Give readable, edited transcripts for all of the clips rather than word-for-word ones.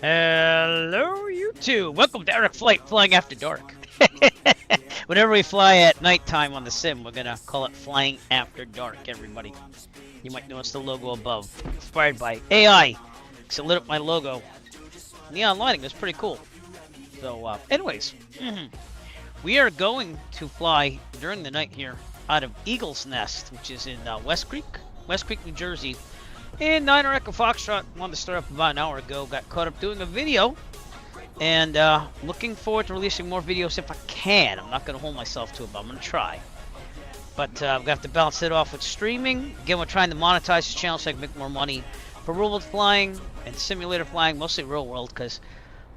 Hello, YouTube. Welcome to Eric Flight Flying After Dark. Whenever we fly at nighttime on the sim, we're gonna call it Flying After Dark, everybody. You might notice the logo above. Inspired by AI. Because it lit up my logo. Neon lighting was pretty cool. So, anyways. We are going to fly during the night here out of Eagle's Nest, which is in West Creek, New Jersey. And 9 Echo Foxtrot wanted to start up about an hour ago. Got caught up doing a video. And looking forward to releasing more videos if I can. I'm not going to hold myself to it, but I'm going to try. But I'm going to have to balance it off with streaming. Again, we're trying to monetize the channel so I can make more money for real world flying and simulator flying, mostly real world, because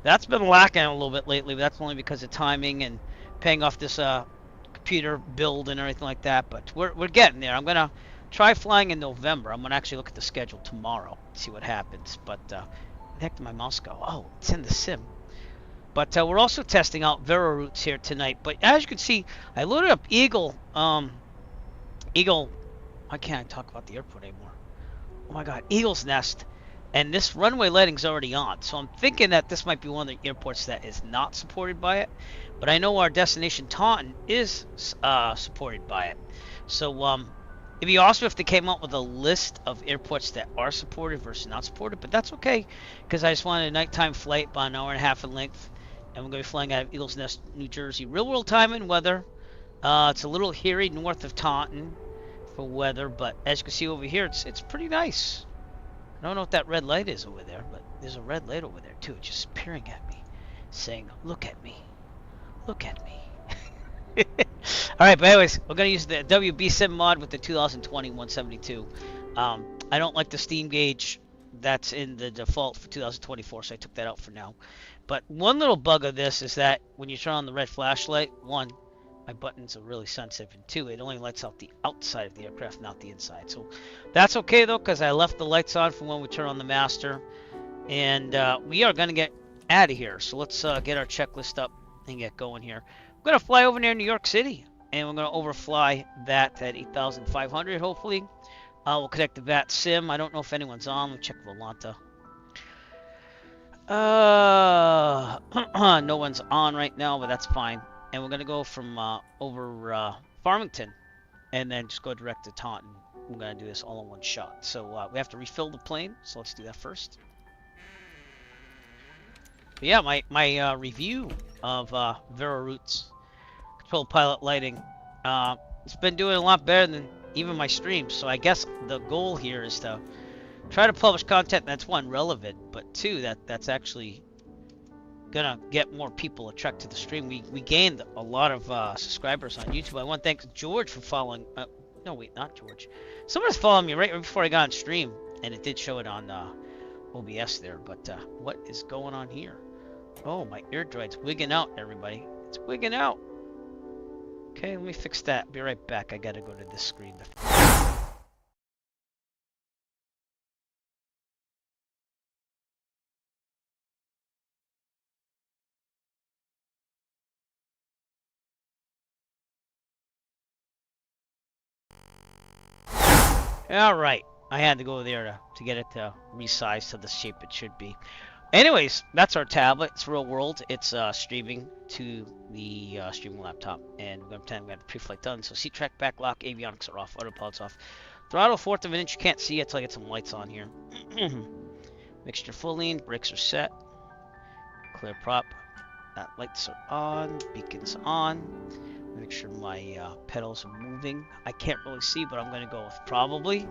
that's been lacking a little bit lately. But that's only because of timing and paying off this computer build and everything like that. But we're getting there. I'm going to try flying in November. I'm going to actually look at the schedule tomorrow, see what happens. But where the heck did my mouse go? Oh, it's in the sim. But we're also testing out Vero routes here tonight. But as you can see, I loaded up Eagle. Eagle. Why can't I talk about the airport anymore? Oh my God, Eagle's Nest. And this runway lighting's already on. So I'm thinking that this might be one of the airports that is not supported by it. But I know our destination Taunton is supported by it. So it'd be awesome if they came out with a list of airports that are supported versus not supported. But that's okay, because I just wanted a nighttime flight about an hour and a half in length. And we're going to be flying out of Eagle's Nest, New Jersey. Real world time and weather. It's a little hairy north of Taunton for weather. But as you can see over here, it's pretty nice. I don't know what that red light is over there, but there's a red light over there too. It's just peering at me, saying, look at me. Look at me. Alright, but anyways, we're going to use the WBSim mod with the 2020 172. I don't like the steam gauge that's in the default for 2024, so I took that out for now. But one little bug of this is that when you turn on the red flashlight, one, my buttons are really sensitive, and two, it only lights out the outside of the aircraft, not the inside. So that's okay though, because I left the lights on from when we turn on the master. And we are going to get out of here. So let's get our checklist up and get going here. We're going to fly over near New York City, and we're going to overfly that at 8,500 hopefully. We'll connect the VAT sim. I don't know if anyone's on. We'll check Volanta. No one's on right now, but that's fine. And we're going to go from over Farmington and then just go direct to Taunton. We're going to do this all in one shot. So we have to refill the plane, so let's do that first. But yeah, my review of Vero routes, control pilot lighting, it's been doing a lot better than even my streams. So I guess the goal here is to try to publish content that's, one, relevant, but two, that's actually gonna get more people attracted to the stream. We gained a lot of subscribers on YouTube. I want to thank George for following. No, wait, not George. Someone's following me right before I got on stream, and it did show it on OBS there. But what is going on here? Oh, my ear droid's wigging out, everybody. It's wigging out. Okay, let me fix that. Be right back. I gotta go to this screen. Alright, I had to go there to get it to resize to the shape it should be. Anyways, that's our tablet. It's real world. It's streaming to the streaming laptop. And we're going to pretend we have the pre-flight done. So seat track, back lock, avionics are off, autopilot's off. Throttle, 1/4 of an inch. You can't see it until I get some lights on here. Mixture full lean, brakes are set. Clear prop. Lights are on, beacons on. Make sure my pedals are moving. I can't really see, but I'm going to go with probably.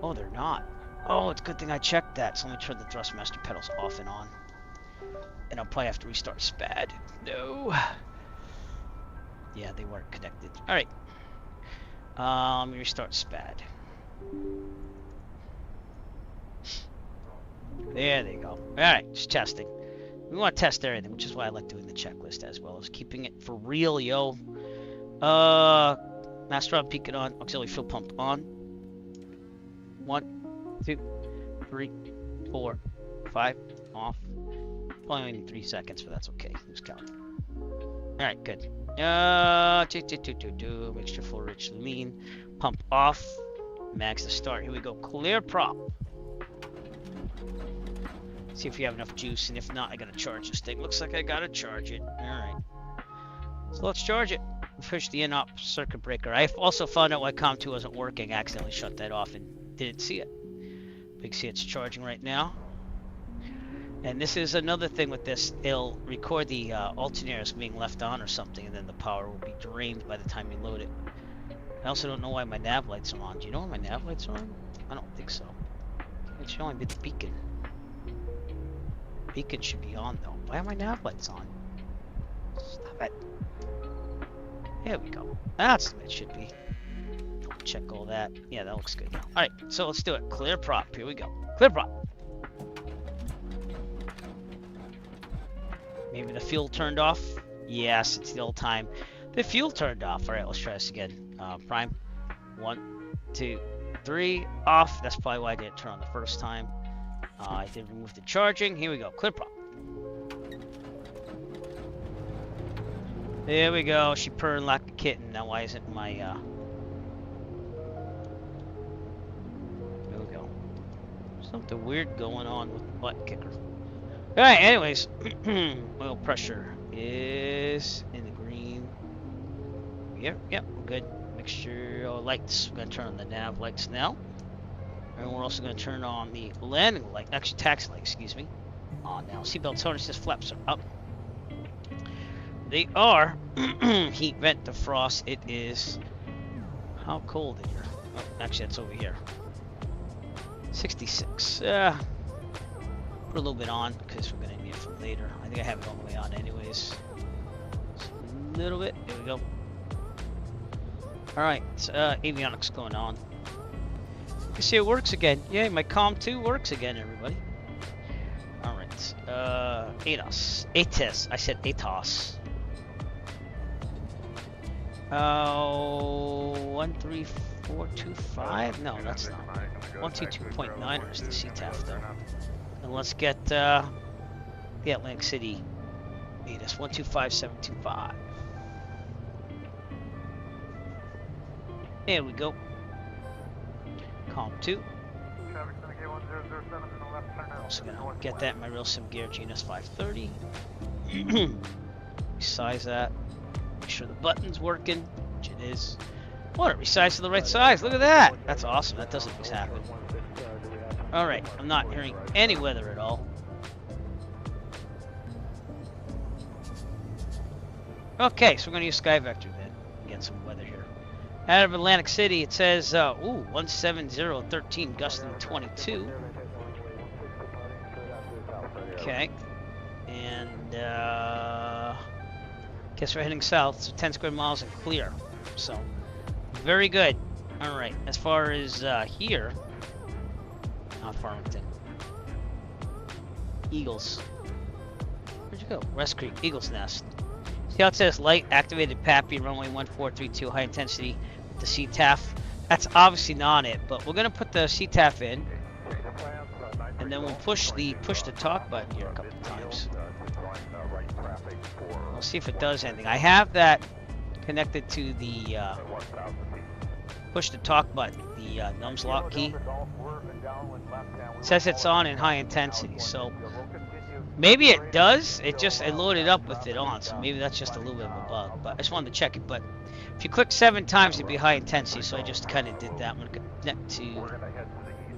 Oh, they're not. Oh, it's a good thing I checked that. So let me turn the thrustmaster pedals off and on. And I'll probably have to restart SPAD. No. Yeah, they weren't connected. Alright. Let me restart SPAD. There they go. Alright, just testing. We want to test everything, which is why I like doing the checklist as well as keeping it for real, yo. Master on, beacon on, auxiliary fuel pump on. 1, 2, 3, 4, 5, off. Only need 3 seconds, but that's okay. Who's counting? Alright, good. Mixture full rich lean. Pump off. Max to start. Here we go. Clear prop. See if you have enough juice, and if not, I gotta charge this thing. Looks like I gotta charge it. Alright. So let's charge it. Push the in-op circuit breaker. I also found out why COM2 wasn't working. I accidentally shut that off and didn't see it. But you can see it's charging right now. And this is another thing with this. It'll record the alternators being left on or something, and then the power will be drained by the time you load it. I also don't know why my nav lights are on. Do you know why my nav lights are on? I don't think so. It should only be the beacon. Beacon should be on though. Why are my nav lights on? Stop it. There we go. That's the way it should be. Check all that. Yeah, that looks good now. Alright, so let's do it. Clear prop. Here we go. Clear prop. Maybe the fuel turned off? Yes, it's the old time. The fuel turned off. Alright, let's try this again. Prime. 1, 2, 3. Off. That's probably why I didn't turn on the first time. I did remove the charging. Here we go. Clear prop. There we go. She purring like a kitten. Now why isn't my there we go. Something weird going on with the butt kicker. Alright, anyways. Oil pressure is in the green. Yep, we're good. Mixture of lights. We're gonna turn on the nav lights now. And we're also gonna turn on the landing light, actually taxi light, excuse me. On now. Seatbelt tone says flaps are up. They are heat vent defrost. It is how cold in here? Oh, actually that's over here. 66. Put a little bit on because we're gonna need it for later. I think I have it all the way on anyways. Just a little bit. There we go. Alright, so avionics going on. You can see it works again. Yay, my COM2 works again, everybody. Alright. ATOS. ATOS. I said ATOS. 13425? No, that's not. 122.9 is the CTAF though. And let's get the Atlantic City ATOS 125725. There we go. COM2. Also gonna get that in my real sim gear GNS 530. Resize that. Make sure the button's working, which it is. What? Resize to the right size. Look at that. That's awesome. That doesn't always happen. Alright, I'm not hearing any weather at all. Okay, so we're gonna use Sky Vector then. Get some weather here. Out of Atlantic City, it says, 17013, gusting 22. Okay. And, guess we're heading south, so 10 square miles and clear. So, very good. Alright, as far as, here, not Farmington. Eagles. Where'd you go? West Creek, Eagles Nest. See how it says light activated PAPI runway 1432 high intensity with the CTAF? That's obviously not it, but we're gonna put the CTAF in, and then we'll push the talk button here a couple of times. We'll see if it does anything. I have that connected to the push the talk button, the nums lock key. It says it's on in high intensity, so maybe it does. It loaded up with it on, so maybe that's just a little bit of a bug. But I just wanted to check it. But if you click 7 times, it'd be high intensity. So I just kind of did that. I'm gonna connect to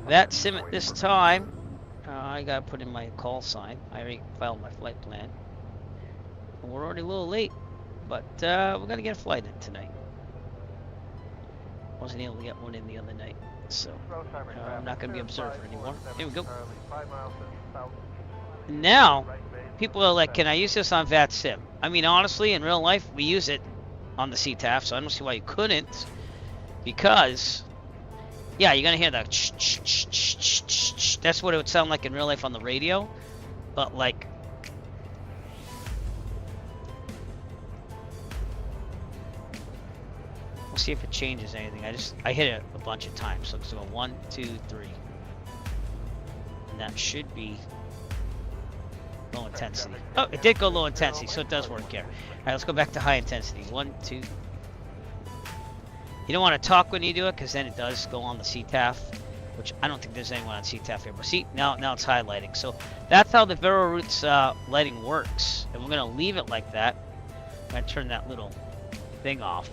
that sim at this time. I gotta put in my call sign. I already filed my flight plan. We're already a little late, but we're gonna get a flight in tonight. Wasn't able to get one in the other night, so I'm not gonna be observer anymore. Here we go. Now, people are like, can I use this on VATSIM? I mean, honestly, in real life, we use it on the CTAF, so I don't see why you couldn't. Because, yeah, you're gonna hear that. That's what it would sound like in real life on the radio. But like, we'll see if it changes anything. I hit it a bunch of times. So let's go 1, 2, 3, and that should be low intensity. Oh, it did go low intensity, so it does work here. All right, let's go back to high intensity. 1, 2. You don't want to talk when you do it, because then it does go on the CTAF. which I don't think there's anyone on CTAF here. But see, now it's highlighting. So that's how the Vero Routes lighting works. And we're going to leave it like that. I'm going to turn that little thing off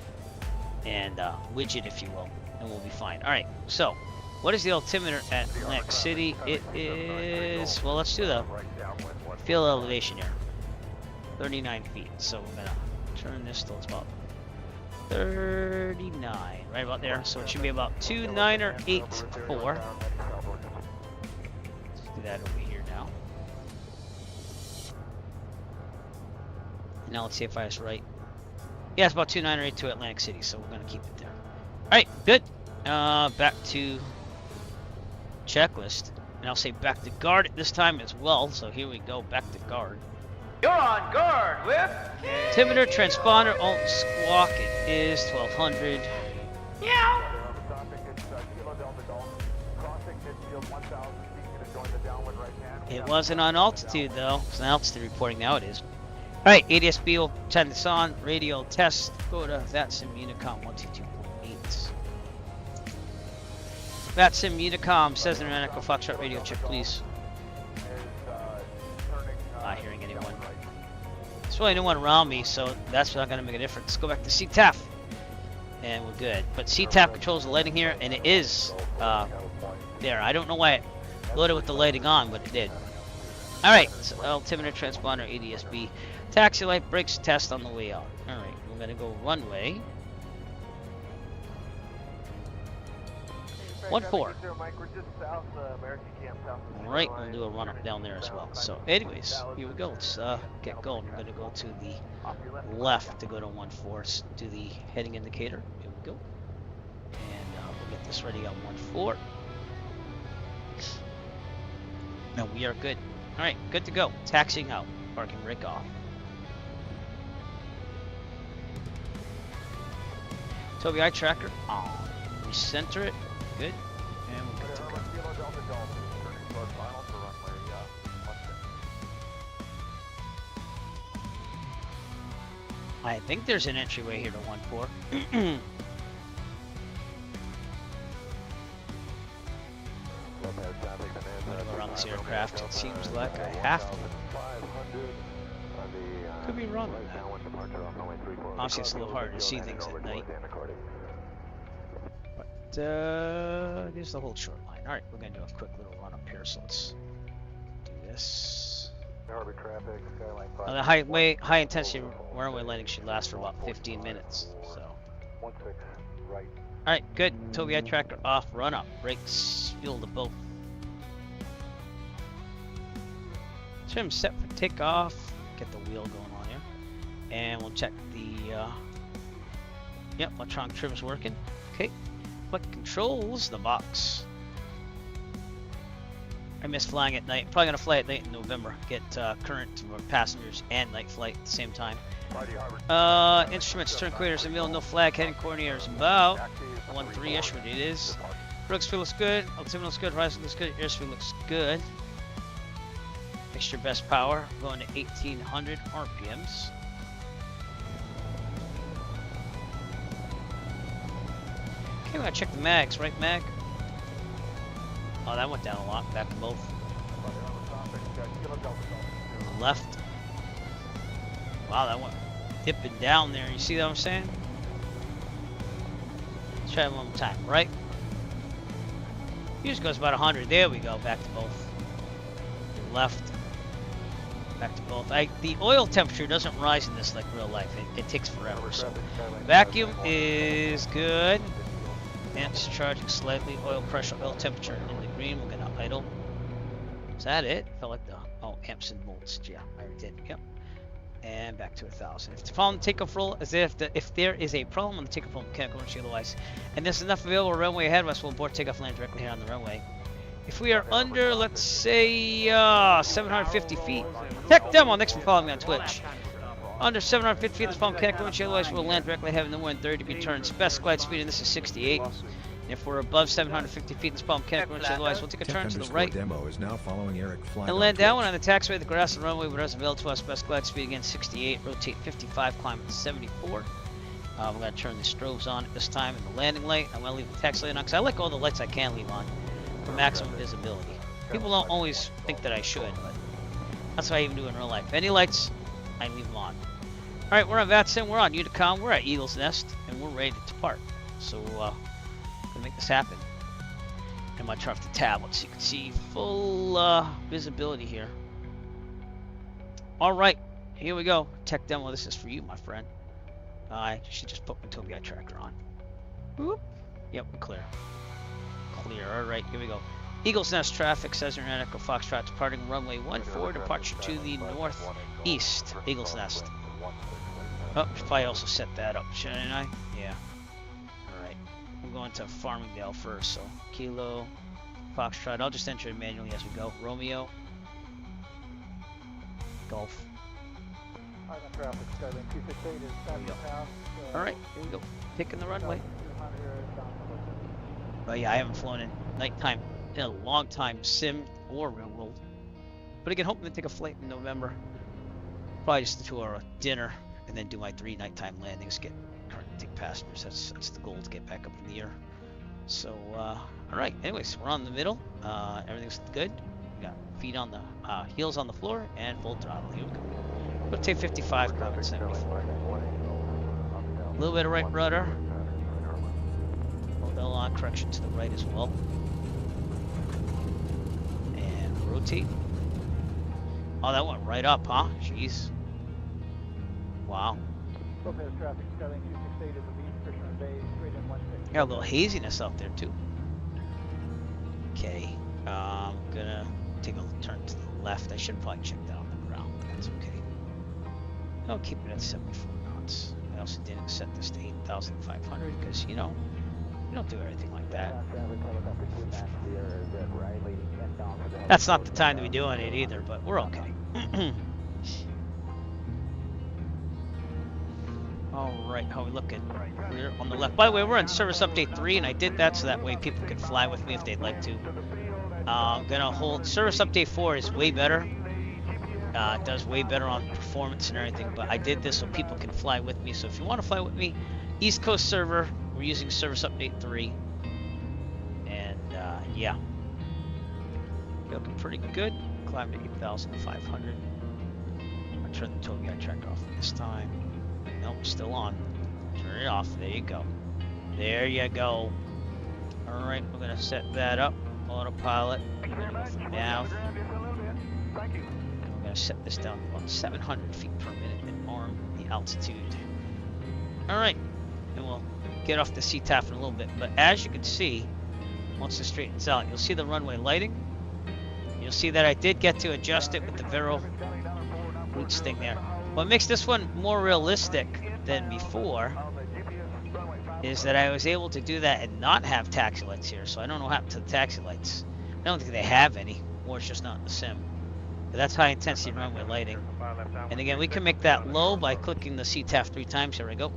and widget, if you will, and we'll be fine. All right, so what is the altimeter at Atlantic City? It is, well, let's do the field elevation here. 39 feet. So we're going to turn this till it's about 39, right about there. So it should be about 2984. Let's do that over here now. Now let's see if I was right. Yeah, it's about 2982 Atlantic City, so we're going to keep it there. Alright, good. Back to checklist. And I'll say back to guard at this time as well. So here we go, back to guard. You're on guard with Altimeter, transponder, alt squawk. It is 1200. yeah. It wasn't on altitude though. It's an altitude reporting now. It is. All right, ADSB will turn this on. Radio test. Go to VSim Unicom 122.8. VSim Unicom says in an Echo Foxtrot radio check, please. Not hearing anyone. There's really no one around me, so that's not going to make a difference. Let's go back to CTAF, and we're good. But CTAF controls the lighting here, and it is there. I don't know why it loaded with the lighting on, but it did. All right, so altimeter, transponder, ADSB, taxi light, brakes test on the way out. All right, we're going to go runway 14. Alright, we'll do a run up down there as well. So anyways, here we go. Let's get going. We're going to go to the left to go to 14. Do the heading indicator. Here we go. And we'll get this ready on 14. No, we are good. Alright, good to go. Taxiing out. Parking brake off. Toby eye tracker on. Recenter it. Good. And we're good to go. I think there's an entryway here to 14. I'm gonna go around this aircraft. It seems like I have to. Could be wrong with that. Obviously, it's a little harder to see things at night. But here's the whole short line. All right, we're gonna do a quick little run up here. So let's do this. The high intensity runway landing should last for about 15 minutes. So. All right, good. Toby eye tracker off. Run up. Brakes. Fuel to both. Trim set for takeoff. Get the wheel going on here, and we'll check the. Yep, electronic trim's working. Okay. What controls the box? I miss flying at night. Probably gonna fly at night in November. Get current for passengers and night flight at the same time. Instruments, turn equators, and no flag, heading coordinators about 13-ish, what it is. Brooks fuel looks good. Altimeter looks good. Horizon looks good. Airspeed looks good. Fix your best power. Going to 1800 RPMs. Okay, we're gonna check the mags, right, mag? Oh, that went down a lot. Back to both. Left. Wow, that went dipping down there. You see what I'm saying? Let's try it one more time. Right. Usually goes about 100. There we go. Back to both. Left. Back to both. The oil temperature doesn't rise in this like real life. It takes forever. So vacuum is good. Amps charging slightly. Oil pressure, oil temperature in the green. We're gonna idle. Is that it? Felt like the amps and volts. Yeah, I did. Yep. And back to 1,000. If the problem takeoff roll, as if there is a problem on the takeoff roll, mechanical energy otherwise, and there's enough available runway ahead of us, we'll abort takeoff land directly here on the runway. If we are under, let's say, 750 feet, tech demo. Next one, follow me on Twitch. Under 750 feet, this problem mechanical energy otherwise, we'll land directly ahead of the wind 30 degree turns. Best glide speed, and this is 68. If we're above 750 feet, this problem mechanical energy otherwise, we'll take a turn to the right. Demo is now following EricFlight and land downwind on the taxiway, the grass and runway, whatever's available to us. Best glide speed again 68, rotate 55, climb at 74. We're going to turn the strobes on at this time and the landing light. I'm going to leave the taxi light on because I like all the lights I can leave on. for maximum visibility. People don't always think that I should, but that's what I even do in real life. Any lights, I leave them on. All right, we're on VATSIM, we're on Uticom, we're at Eagle's Nest, and we're ready to depart. So, gonna make this happen. I'm gonna turn off the tablet so you can see full visibility here. All right, here we go. Tech demo, this is for you, my friend. I should just put my Tobii tracker on. Whoop. Yep, we're clear. Clear, all right, here we go. Eagle's Nest traffic, Cessna Echo Foxtrot departing runway 14, departure to the northeast. Eagle's Nest. Oh, should probably also set that up, shouldn't I? Yeah. Alright. I'm going to Farmingdale first, so Kilo, Foxtrot. I'll just enter it manually as we go. Romeo. Golf. Alright, here we go. Picking the runway. Oh yeah, I haven't flown in nighttime in a long time, sim or real world. But again, hoping to take a flight in November. Probably just a 2-hour dinner and then do my 3 nighttime landings, get take passengers. That's the goal, to get back up in the air. So alright, anyways, we're on the middle. Everything's good. We got feet on the heels on the floor and full throttle. Here we go. We'll take 55, climate 74. A little bit of right rudder. Bell on, correction to the right as well. And rotate. Oh, that went right up, huh? Jeez. Wow. Got a little haziness out there too. Okay. I'm gonna take a turn to the left. I should probably check that on the ground, but that's okay. I'll keep it at 74 knots. I also didn't set this to 8,500 because, you know, you don't do everything like that. That's not the time to be doing it either, but we're okay. Alright, how are we looking? We're on the left. By the way, we're on service update 3, and I did that so that way people could fly with me if they'd like to. I'm gonna hold service update 4 is way better. It does way better on performance and everything, but I did this so people can fly with me. So if you want to fly with me, East Coast server, we're using service update 3. And yeah. Looking pretty good. Climbed to 8,500. I'll turn the Tobii tracker off this time. Nope, still on. Turn it off. There you go. There you go. Alright, we're going to set that up. Autopilot. We're going to go from nav. And we're going to set this down to about 700 feet per minute and arm the altitude. Alright. And we'll get off the CTAF in a little bit. But as you can see, once it straightens out, you'll see the runway lighting. You'll see that I did get to adjust it with the Vero roots thing there. What makes this one more realistic than before is that I was able to do that and not have taxi lights here. So I don't know what happened to the taxi lights. I don't think they have any, or it's just not in the sim. But that's high intensity runway lighting. And again, we can make that low by clicking the CTAF 3 times. Here we go.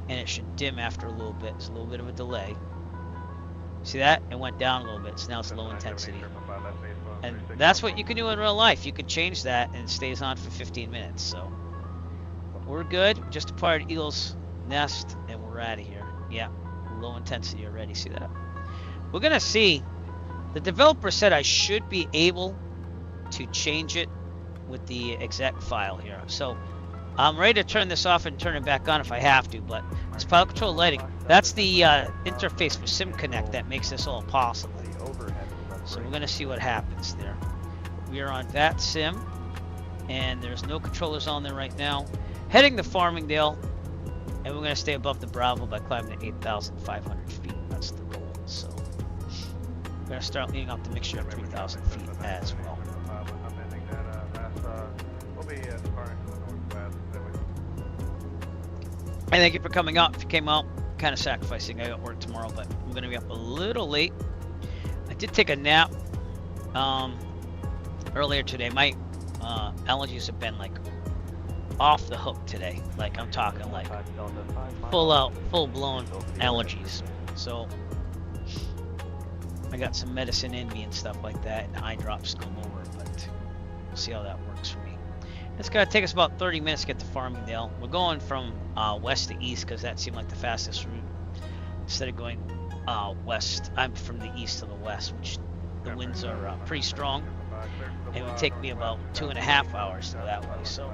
And it should dim after a little bit. It's a little bit of a delay. See that? It went down a little bit, so now it's low intensity. And that's what you can do in real life. You can change that and it stays on for 15 minutes. So we're good. Just departed Eagle's Nest and we're out of here. Yeah, low intensity already. See that? We're gonna see. The developer said I should be able to change it with the exec file here. So I'm ready to turn this off and turn it back on if I have to, but it's pilot control lighting. That's the interface for SimConnect that makes this all possible. So we're going to see what happens there. We are on VATSIM, and there's no controllers on there right now. Heading to Farmingdale, and we're going to stay above the Bravo by climbing to 8,500 feet. That's the goal. So we're going to start leading up the mixture of 3,000 feet as well. And thank you for coming out. If you came out, kind of sacrificing. I got work tomorrow, but I'm going to be up a little late. I did take a nap earlier today. My allergies have been like off the hook today. Like I'm talking like full blown allergies. So I got some medicine in me and stuff like that, and eye drops come over, but we'll see how that works for me. It's gonna take us about 30 minutes to get to Farmingdale. We're going from west to east because that seemed like the fastest route instead of going west. I'm from the east to the west, which the winds are pretty strong. It would take me about 2.5 hours to go that way. So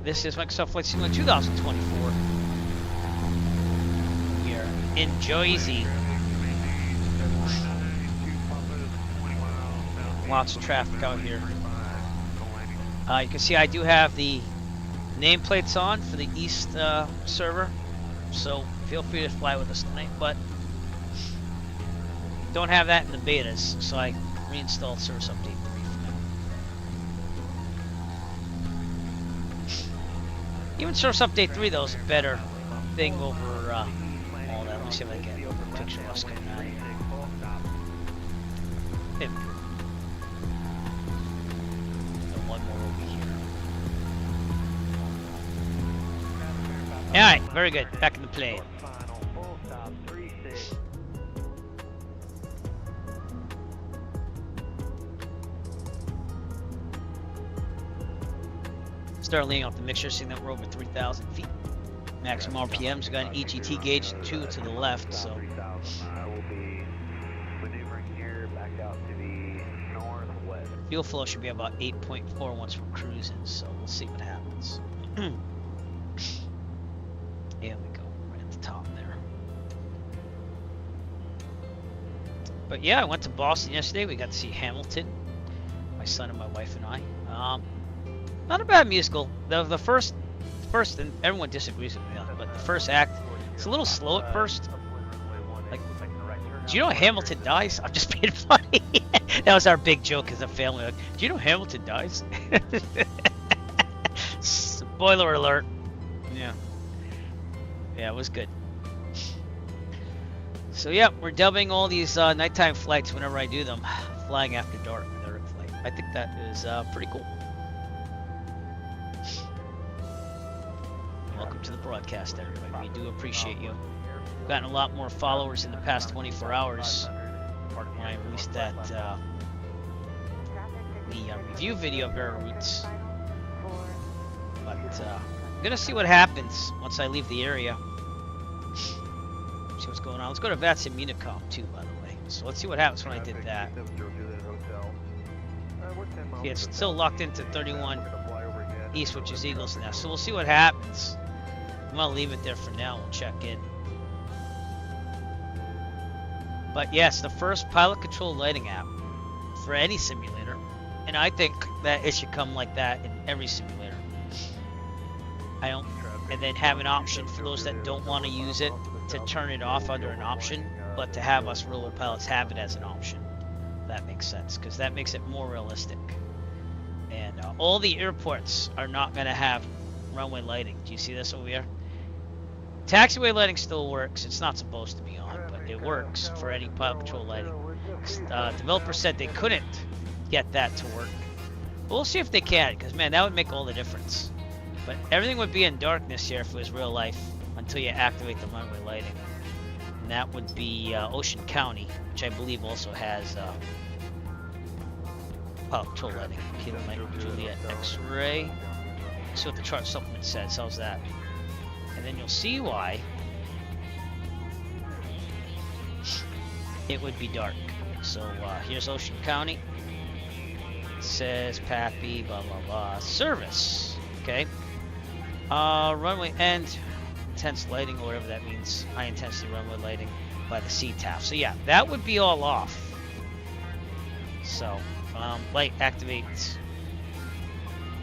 this is Microsoft Flight Simulator 2024. We are in Jersey. Lots of traffic out here. You can see I do have the nameplates on for the East server, so feel free to fly with us tonight, but don't have that in the betas, so I reinstalled Service Update 3 for now. Even Service Update 3 though is a better thing over all that. Let me see if I can get a picture of us coming out of here. One more over here. Alright, very good. Back in the plane. Start laying off the mixture, seeing that we're over 3,000 feet. Maximum RPMs, got an EGT gauge 2 to the left, so. Fuel flow should be about 8.4 once we're cruising, so we'll see what happens. Here we go, right at the top there. But yeah, I went to Boston yesterday. We got to see Hamilton, my son and my wife and I. Not a bad musical. The first, and everyone disagrees with me on it, but the first act, it's a little slow at first. Like, do you know Hamilton dies? I'm just being funny. That was our big joke as a family. Like, do you know Hamilton dies? Spoiler alert. Yeah. Yeah, it was good. So yeah, we're dubbing all these nighttime flights whenever I do them, flying after dark with Eric Flight. I think that is pretty cool. Welcome to the broadcast, everybody. We do appreciate you. We've gotten a lot more followers in the past 24 hours when I released that the review video of Air Routes. But I'm gonna see what happens once I leave the area. See what's going on. Let's go to WBSim Unicom too, by the way. So let's see what happens when I did that. Yeah, it's still locked into 31 East, which is Eagles Nest. So we'll see what happens. I'm gonna leave it there for now. We'll check in. But yes, the first pilot controlled lighting app for any simulator, and I think that it should come like that in every simulator. And then have an option for those that don't want to use it to turn it off under an option, but to have us railroad pilots have it as an option. That makes sense, because that makes it more realistic. And all the airports are not going to have runway lighting. Do you see this over here? Taxiway lighting still works. It's not supposed to be on, but it works for any pilot control lighting. Developers said they couldn't get that to work. But we'll see if they can, because man, that would make all the difference. But everything would be in darkness here if it was real life until you activate the runway lighting. And that would be Ocean County, which I believe also has pilot control lighting. Kilo Mike Juliet X-ray. See what the chart supplement says. How's that? And then you'll see why it would be dark. So here's Ocean County. It says Pappy, blah blah blah. Service. Okay. Runway end. Intense lighting, or whatever that means. High intensity runway lighting by the CTAF. So yeah, that would be all off. So light activates.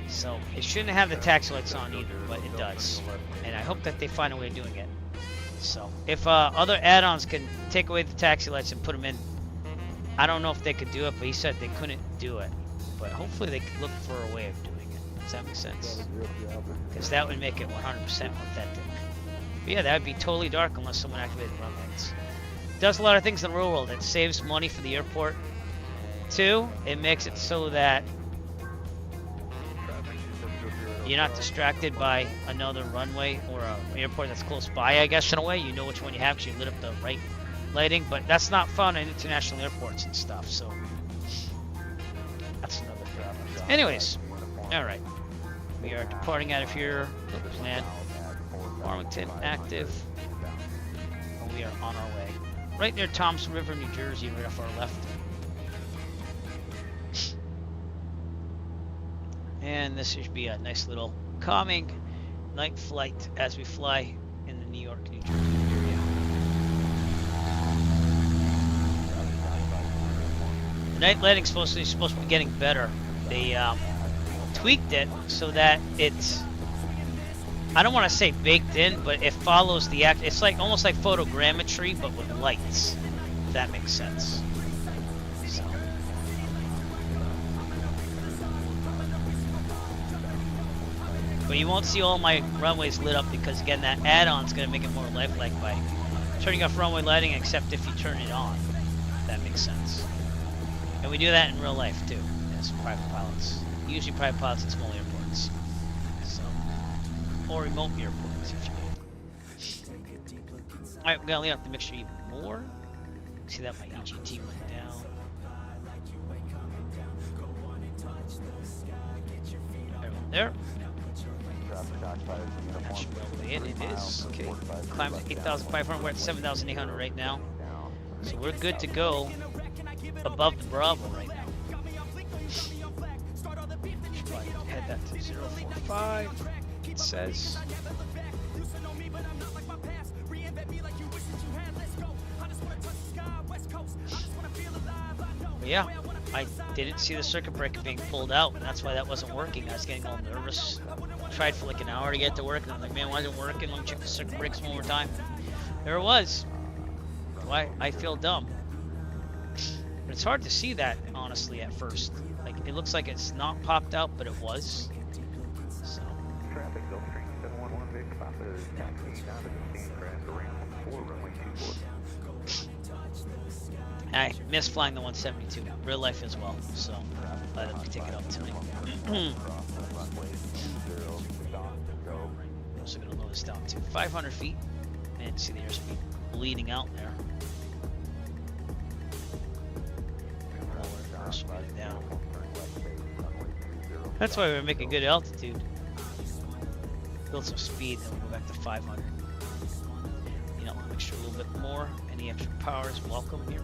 So it shouldn't have the taxi lights on either, but it does. And I hope that they find a way of doing it. So if other add-ons can take away the taxi lights and put them in, I don't know if they could do it, but he said they couldn't do it. But hopefully they could look for a way of doing it. Does that make sense? Because that would make it 100% authentic. But yeah, that would be totally dark unless someone activated the run lights. It does a lot of things in the real world. It saves money for the airport. 2, it makes it so that you're not distracted by another runway or an airport that's close by, I guess, in a way. You know which one you have because you lit up the right lighting, but that's not found in international airports and stuff, so that's another problem. Anyways, alright. We are departing out of here. Plan. Farmington active. we are on our way. Right near Toms River, New Jersey, right off our left. And this should be a nice little calming night flight as we fly in the New York, New Jersey area. The night landing's supposed to be getting better. They tweaked it so that it's, I don't want to say baked in, but it follows the act. It's like almost like photogrammetry, but with lights. If that makes sense. So. But you won't see all my runways lit up because again, that add-on's going to make it more lifelike by turning off runway lighting, except if you turn it on. If that makes sense. And we do that in real life too, as private pilots. Usually private pilots at small airports. So, or remote airports if you will. Alright, we're gonna leave out the mixture even more. See that my EGT went down. Everyone there. That should be all the way in. It is. Okay. Climbed to 8,500. We're at 7,800 right now. So we're good to go above the Bravo right now. Head that to 045. It says. But yeah, I didn't see the circuit breaker being pulled out, and that's why that wasn't working. I was getting all nervous. Tried for like an hour to get to work, and I'm like, man, why isn't it working? Let me check the circuit breakers one more time. There it was. Why I feel dumb. But it's hard to see that, honestly, at first. Like, it looks like it's not popped out, but it was. So. Traffic, Gulfstream 711 Vic, Papa is taxiing down to the scene, crash to ramp 4, runway 24. I miss flying the 172, real life as well, so glad that we take it up tonight. I'm also going to lower this down to 500 feet, and see the airspeed bleeding out there. Slow it down. That's why we're making good altitude. Build some speed, then we'll go back to 500. You know, make sure a little bit more. Any extra power is welcome here.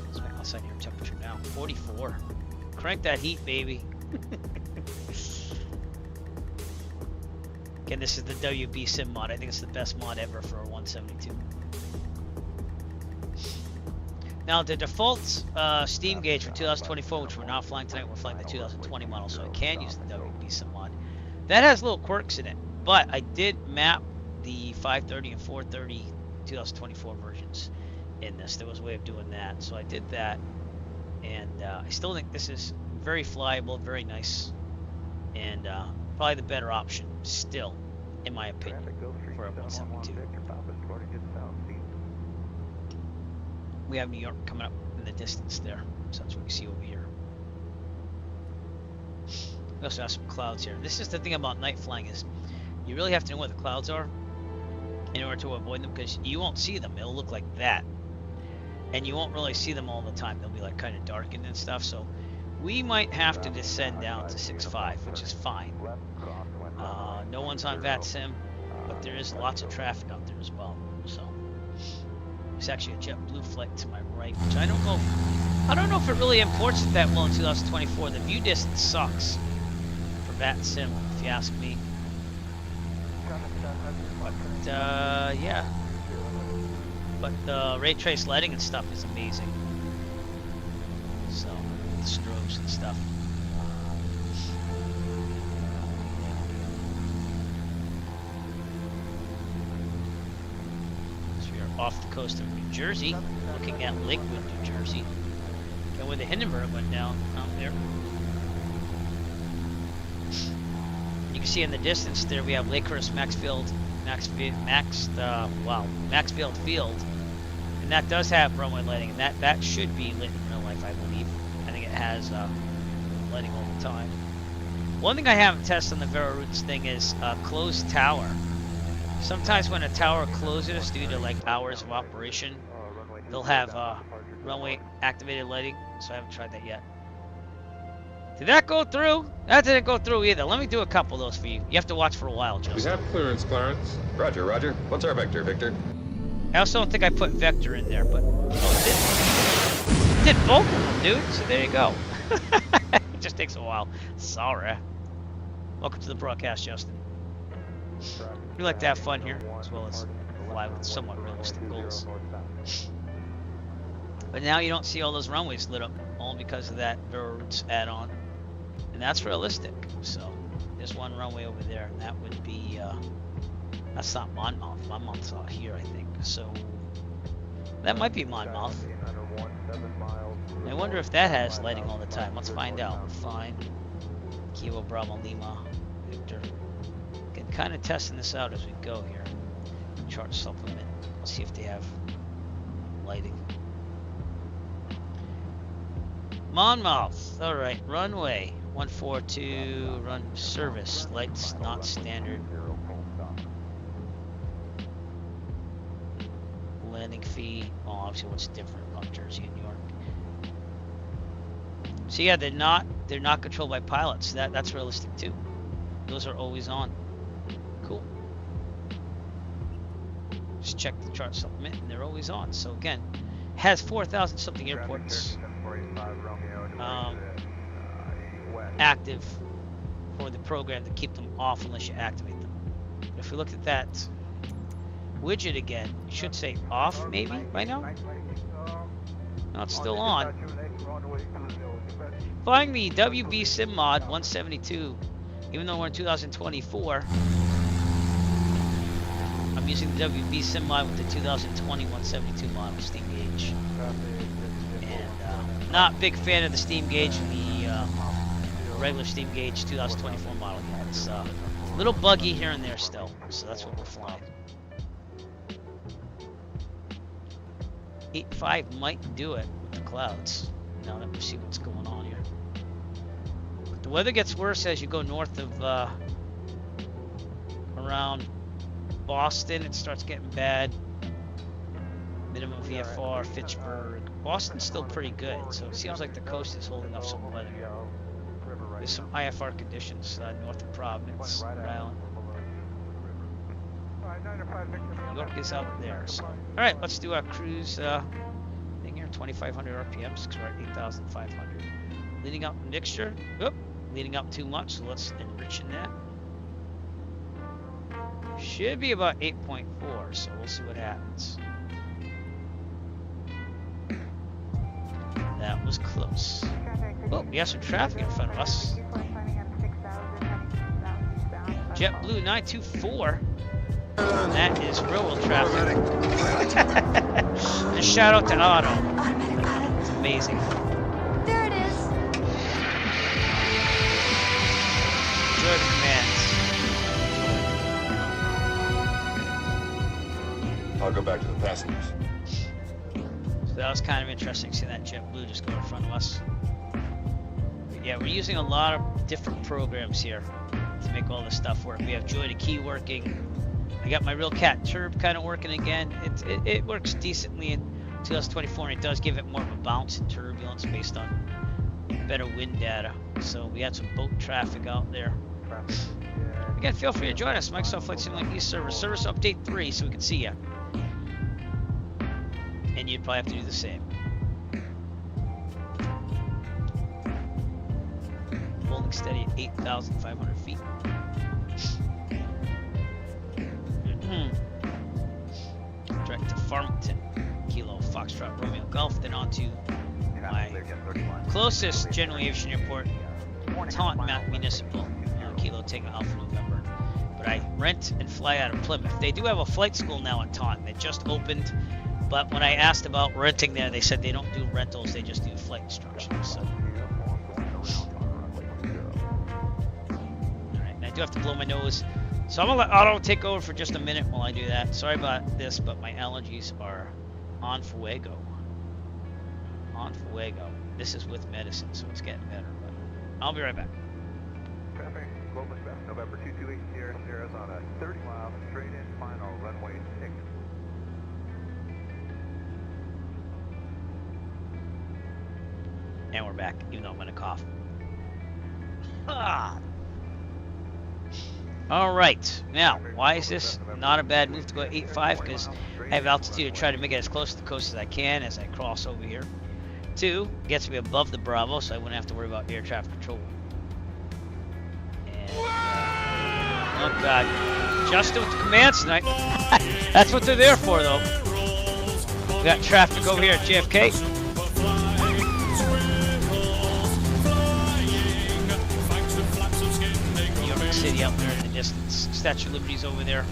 Let's make outside air temperature now. 44. Crank that heat, baby. Again, this is the WBSim mod. I think it's the best mod ever for a 172. Now, the default steam gauge for 2024, which we're not flying tonight, we're flying the 2020 model, so I can use the WBSim mod. That has little quirks in it, but I did map the 530 and 430 2024 versions in this. There was a way of doing that, so I did that, and I still think this is very flyable, very nice, and probably the better option still, in my opinion, for a 172. We have New York coming up in the distance there, so that's what we see over here. We also have some clouds here. This is the thing about night flying, is you really have to know where the clouds are in order to avoid them, because you won't see them. It'll look like that, and you won't really see them all the time. They'll be like kind of darkened and stuff, so we might have to descend down to 6.5, which is fine. No one's on VATSIM, but there is lots of traffic out there as well, so there's actually a JetBlue flight to my right, which I don't know if it really imports it that well in 2024. The view distance sucks for VATSIM, if you ask me. But yeah, but the ray trace lighting and stuff is amazing. So the strobes and stuff. So we are off the coast of New Jersey, looking at Lakewood, New Jersey, and where the Hindenburg went down out there. You can see in the distance there we have Lakehurst Maxfield Field, and that does have runway lighting, and that should be lit in real life, I believe. I think it has lighting all the time. One thing I haven't tested on the Vera Roots thing is closed tower. Sometimes when a tower closes due to like hours of operation, they'll have runway activated lighting, so I haven't tried that yet. Did that go through? That didn't go through either. Let me do a couple of those for you. You have to watch for a while, We Justin. have clearance, Clarence. Roger, Roger. What's our vector, Victor? I also don't think I put vector in there, but it did both of them, dude. So there you go. It just takes a while. Sorry. Welcome to the broadcast, Justin. We like to have fun here, as well as fly with somewhat realistic goals. But now you don't see all those runways lit up, all because of that Rhodes add-on. And that's realistic. So there's one runway over there, and that would be, that's not Monmouth. Monmouth's out here, I think. So that might be Monmouth. I wonder if that has lighting all the time. Let's find out. Fine. Kilo Bravo Lima Victor. Can kind of testing this out as we go here. Chart supplement. Let's see if they have lighting. Monmouth. All right. Runway 142. Run service. Lights not standard. Landing fee. Well, obviously, what's different about Jersey and New York? So yeah, they're not controlled by pilots. That's realistic too. Those are always on. Cool. Just check the chart supplement, and they're always on. So again, has 4,000 something airports active for the program to keep them off unless you activate them. If we look at that widget again, it should say off maybe by now. No, it's still on. Flying the WBSim mod 172, even though we're in 2024, I'm using the WBSim mod with the 2020 172 model steam gauge. And not a big fan of the steam gauge and the regular steam gauge 2024 model yet. It's a little buggy here and there still, so that's what we're flying. 8.5 might do it with the clouds. Now that we see what's going on here. But the weather gets worse as you go north of around Boston. It starts getting bad. Minimum VFR, Fitchburg. Boston's still pretty good, so it seems like the coast is holding up some weather here. There's some IFR conditions north of Providence, Rhode Island. New York is out there. So, all right, let's do our cruise thing here. 2,500 RPMs because we're at 8,500. Leading up mixture. Oop, leading up too much, so let's enrich in that. Should be about 8.4, so we'll see what happens. That was close. Oh, we have some traffic in front of us. JetBlue 924. That is real traffic. And a shout out to Otto. It's amazing. There it is. Enjoy the commands. I'll go back to the passengers. So that was kind of interesting seeing that JetBlue just go in front of us. But yeah, we're using a lot of different programs here to make all this stuff work. We have Joy to Key working. I got my Real Cat Turb kind of working again. It works decently in 2024, and it does give it more of a bounce and turbulence based on better wind data. So we had some boat traffic out there. Again, feel free to join us. Microsoft Flight Simulator East Server. Service Update 3 so we can see you. And you'd probably have to do the same. Holding steady at 8,500 feet. Direct to Farmington, Kilo Foxtrot Romeo Golf, then on to my closest general aviation airport, Taunton Municipal, Kilo Tango Alpha November. But I rent and fly out of Plymouth. They do have a flight school now at Taunton. They just opened, but when I asked about renting there, they said they don't do rentals, they just do flight instruction. So. Alright, and I do have to blow my nose. So I'm going to let Otto take over for just a minute while I do that. Sorry about this, but my allergies are on fuego. On fuego. This is with medicine, so it's getting better. But I'll be right back. Traffic, Global Express, November 228 Sierra Sierra's on a 30-mile straight-in final runway 6. And we're back, even though I'm going to cough. Ah. All right. Now, why is this not a bad move to go at 8.5? Because I have altitude to try to make it as close to the coast as I can as I cross over here. 2, gets me above the Bravo, so I wouldn't have to worry about air traffic control. And, oh God, Justin with the commands tonight. That's what they're there for, though. We got traffic over here at JFK. New York City out there in the distance. Statue of Liberty's over there.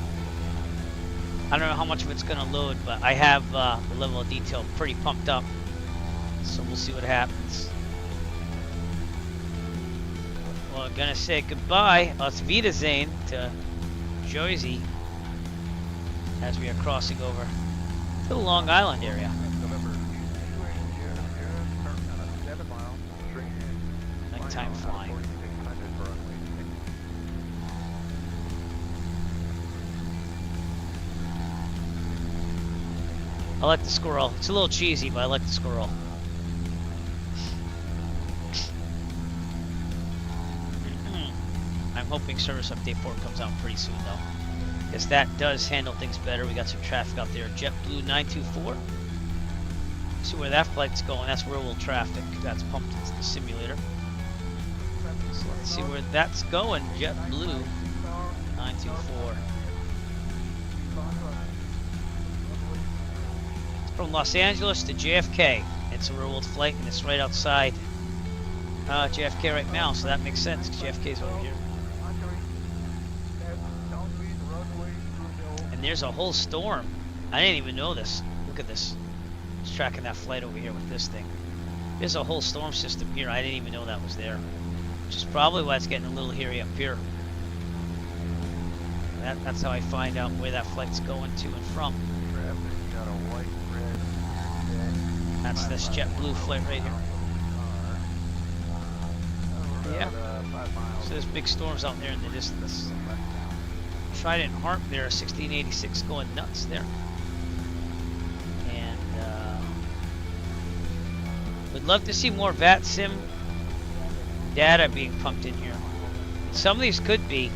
I don't know how much of it's gonna load, but I have the level of detail pretty pumped up. So we'll see what happens. Well, I'm gonna say goodbye, Auf Wiedersehen, to Jersey as we are crossing over to the Long Island area. Nighttime flying. I like the squirrel. It's a little cheesy, but I like the squirrel. I'm hoping Service Update 4 comes out pretty soon, though, because that does handle things better. We got some traffic out there. JetBlue 924. See where that flight's going. That's real-world traffic. That's pumped into the simulator. So let's see where that's going. JetBlue 924. It's from Los Angeles to JFK. It's a real-world flight, and it's right outside JFK right now, so that makes sense, because JFK's over here. And there's a whole storm. I didn't even know this. Look at this. I was tracking that flight over here with this thing. There's a whole storm system here. I didn't even know that was there. Which is probably why it's getting a little hairy up here. That's how I find out where that flight's going to and from. That's this JetBlue flight right here. Yeah. So there's big storms out there in the distance. Trident Harp there, 1686 going nuts there. And would love to see more VATSIM data being pumped in here. Some of these could be.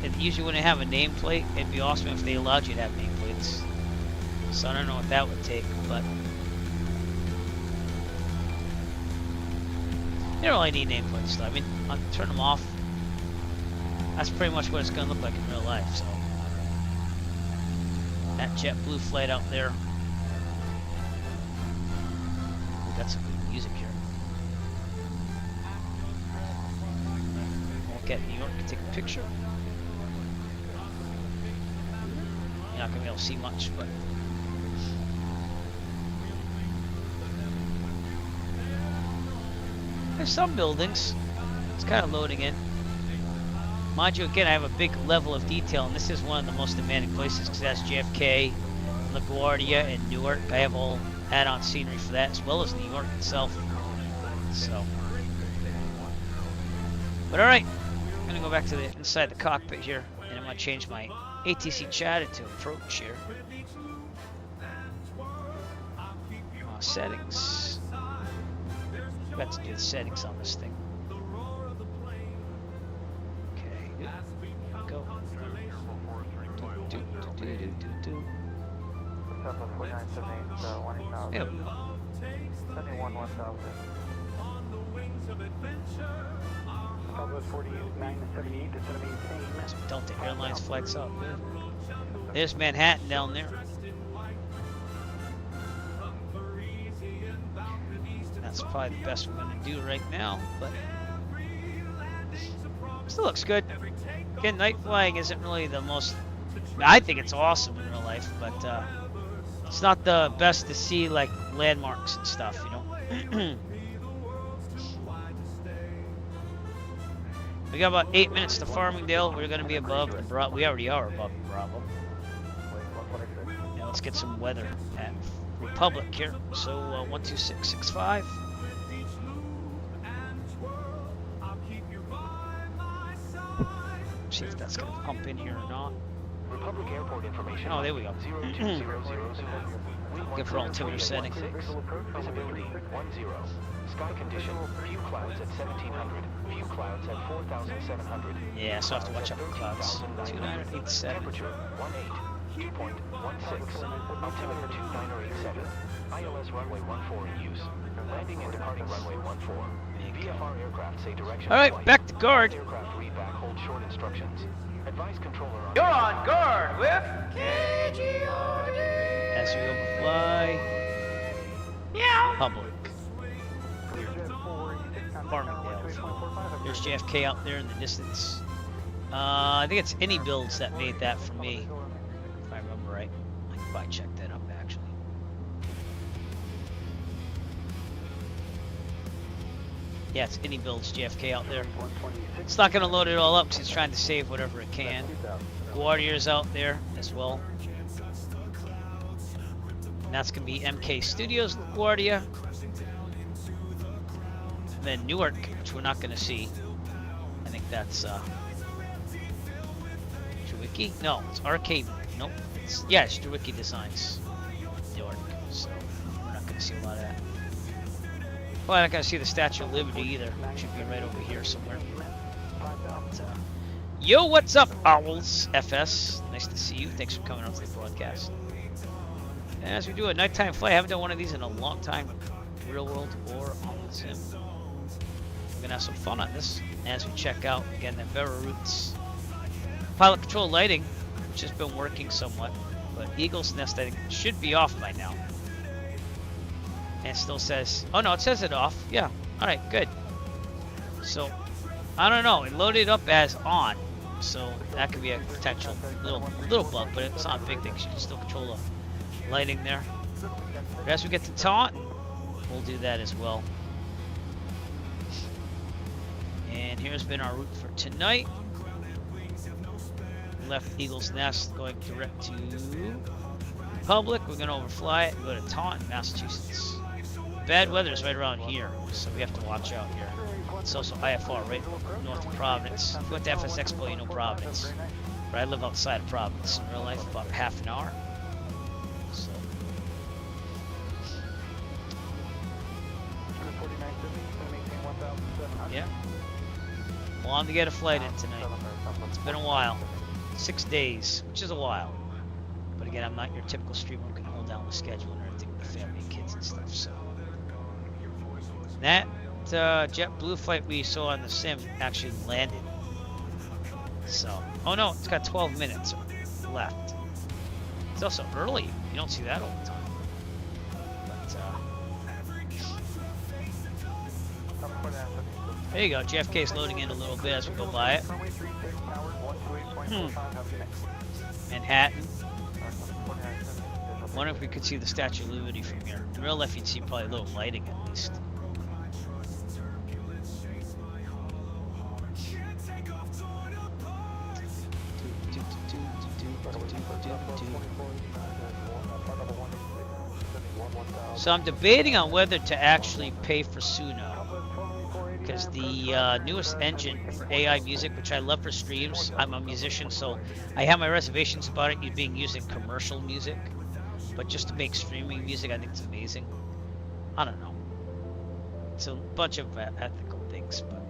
It usually wouldn't have a nameplate. It'd be awesome if they allowed you to have nameplates. So I don't know what that would take, but you don't really need nameplates though. I mean, I'll turn them off. That's pretty much what it's going to look like in real life. So that JetBlue flight out there. We got some good music here. Won't get New York to take a picture. You're not going to be able to see much, but there's some buildings. It's kind of loading in. Mind you, again, I have a big level of detail, and this is one of the most demanding places because that's JFK, LaGuardia, and Newark. I have all add-on scenery for that, as well as New York itself. So, but all right, I'm gonna go back to the inside the cockpit here, and I'm gonna change my ATC chatter to approach here. Settings. Got to do the settings on this thing. Okay, go. Yep. Delta Airlines flights up. There's Manhattan down there. That's probably the best we're going to do right now, but still looks good. Again, night flying isn't really the most, I think it's awesome in real life, but it's not the best to see like landmarks and stuff, you know. We got about 8 minutes to Farmingdale. We're going to be above the Bravo. We already are above the Bravo. Now let's get some weather at Republic here. So 12665. See if that's going to pump in here or not. Republic Airport information. Oh, there we go. 0200. Good for altimeter setting. Visibility 10. Sky condition, few clouds at 1700. Few clouds at 4700. Yeah, so I have to watch out for clouds. 2987. Temperature 18. 2.16. Altimeter 2987. ILS runway 14 in use. Landing and departing runway 14. VFR aircraft say direction. All right, flight. back to guard. Aircraft read back, hold short instructions. Advise controller on. You're on guard with As we overfly. Public. Farmingdale. There's JFK out there in the distance. I think it's Any Builds that made that for me, if I remember right. I can probably check that up actually. Yeah, it's Any Builds JFK out there. It's not going to load it all up because it's trying to save whatever it can. Guardia's out there as well. And that's going to be MK Studios LaGuardia. And then Newark, which we're not going to see. I think that's Drewicki? No, it's Arcade. Nope. It's Drewicki Designs. Newark. So we're not going to see a lot of that. Well, I'm not going to see the Statue of Liberty either. It should be right over here somewhere. But, yo, what's up, Owls FS? Nice to see you. Thanks for coming out to the broadcast. And as we do a nighttime flight, I haven't done one of these in a long time, real world or on the sim. We're going to have some fun on this as we check out, again, the Vera routes. Pilot control lighting, which has been working somewhat, but Eagle's Nest, I think, should be off by now. And it still says, oh no, it says it off. Yeah, alright, good. So, I don't know, it loaded up as on, so that could be a potential little bug, but it's not a big thing. You can still control the lighting there. But as we get to Taunton, we'll do that as well. And here's been our route for tonight. Left Eagle's Nest, going direct to Republic. We're going to overfly it and go to Taunton, Massachusetts. Bad weather is right around here, so we have to watch out here. It's also IFR right north of Providence. If you went to FS Expo, you know Providence. But I live outside of Providence in real life, about half an hour. So. Yeah. Long to get a flight in tonight. It's been a while. 6 days, which is a while. But again, I'm not your typical streamer who can hold down the schedule and everything with the family and kids and stuff. So that JetBlue flight we saw on the sim actually landed. So, oh no, it's got 12 minutes left. It's also early. You don't see that all the time. But there you go. JFK is loading in a little bit as we go by it. Manhattan. Wonder if we could see the Statue of Liberty from here. In real life, you'd see probably a little lighting at least. So I'm debating on whether to actually pay for Suno. Because the newest engine for AI music, which I love for streams, I'm a musician, so I have my reservations about it being used in commercial music. But just to make streaming music, I think it's amazing. I don't know. It's a bunch of ethical things, but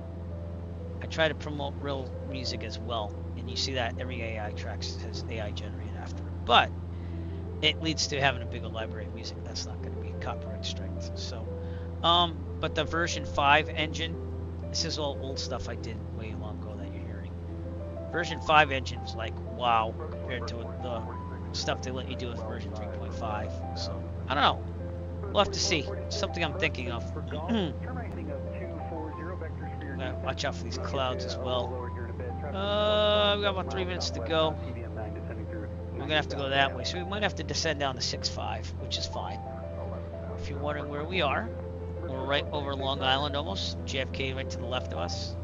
I try to promote real music as well. And you see that every AI track has AI generated after it. But it leads to having a bigger library of music. That's not going to be copyright strikes. So, but the version 5 engine, this is all old stuff I did way long ago that you're hearing. Version 5 engine is like, wow, compared to the stuff they let you do with version 3.5. So, I don't know. We'll have to see. It's something I'm thinking of. Watch out for these clouds as well. We've got about 3 minutes to go. We're going to have to go that way. So we might have to descend down to 6.5, which is fine. If you're wondering where we are, we're right over Long Island almost. JFK right to the left of us.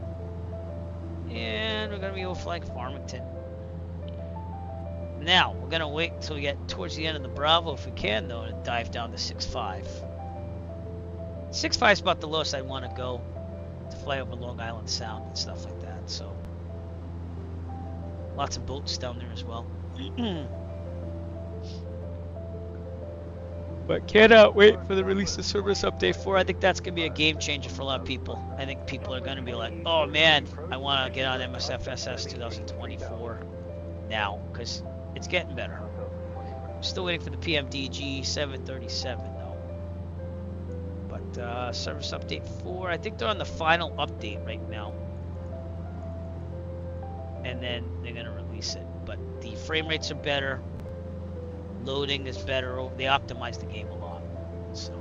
And we're going to be overflying Farmington. Now, we're going to wait until we get towards the end of the Bravo, if we can, though, and dive down to 6.5. 6.5 is about the lowest I want to go to fly over Long Island Sound and stuff like that. So, Lots of boats down there as well. But cannot wait for the release of Service Update 4. I think that's going to be a game changer for a lot of people. I think people are going to be like, oh man, I want to get on MSFS 2024 now, because it's getting better. I'm still waiting for the PMDG 737 though. But Service Update 4, I think they're on the final update right now. And then they're going to release it. But the frame rates are better. Loading is better. They optimize the game a lot. So,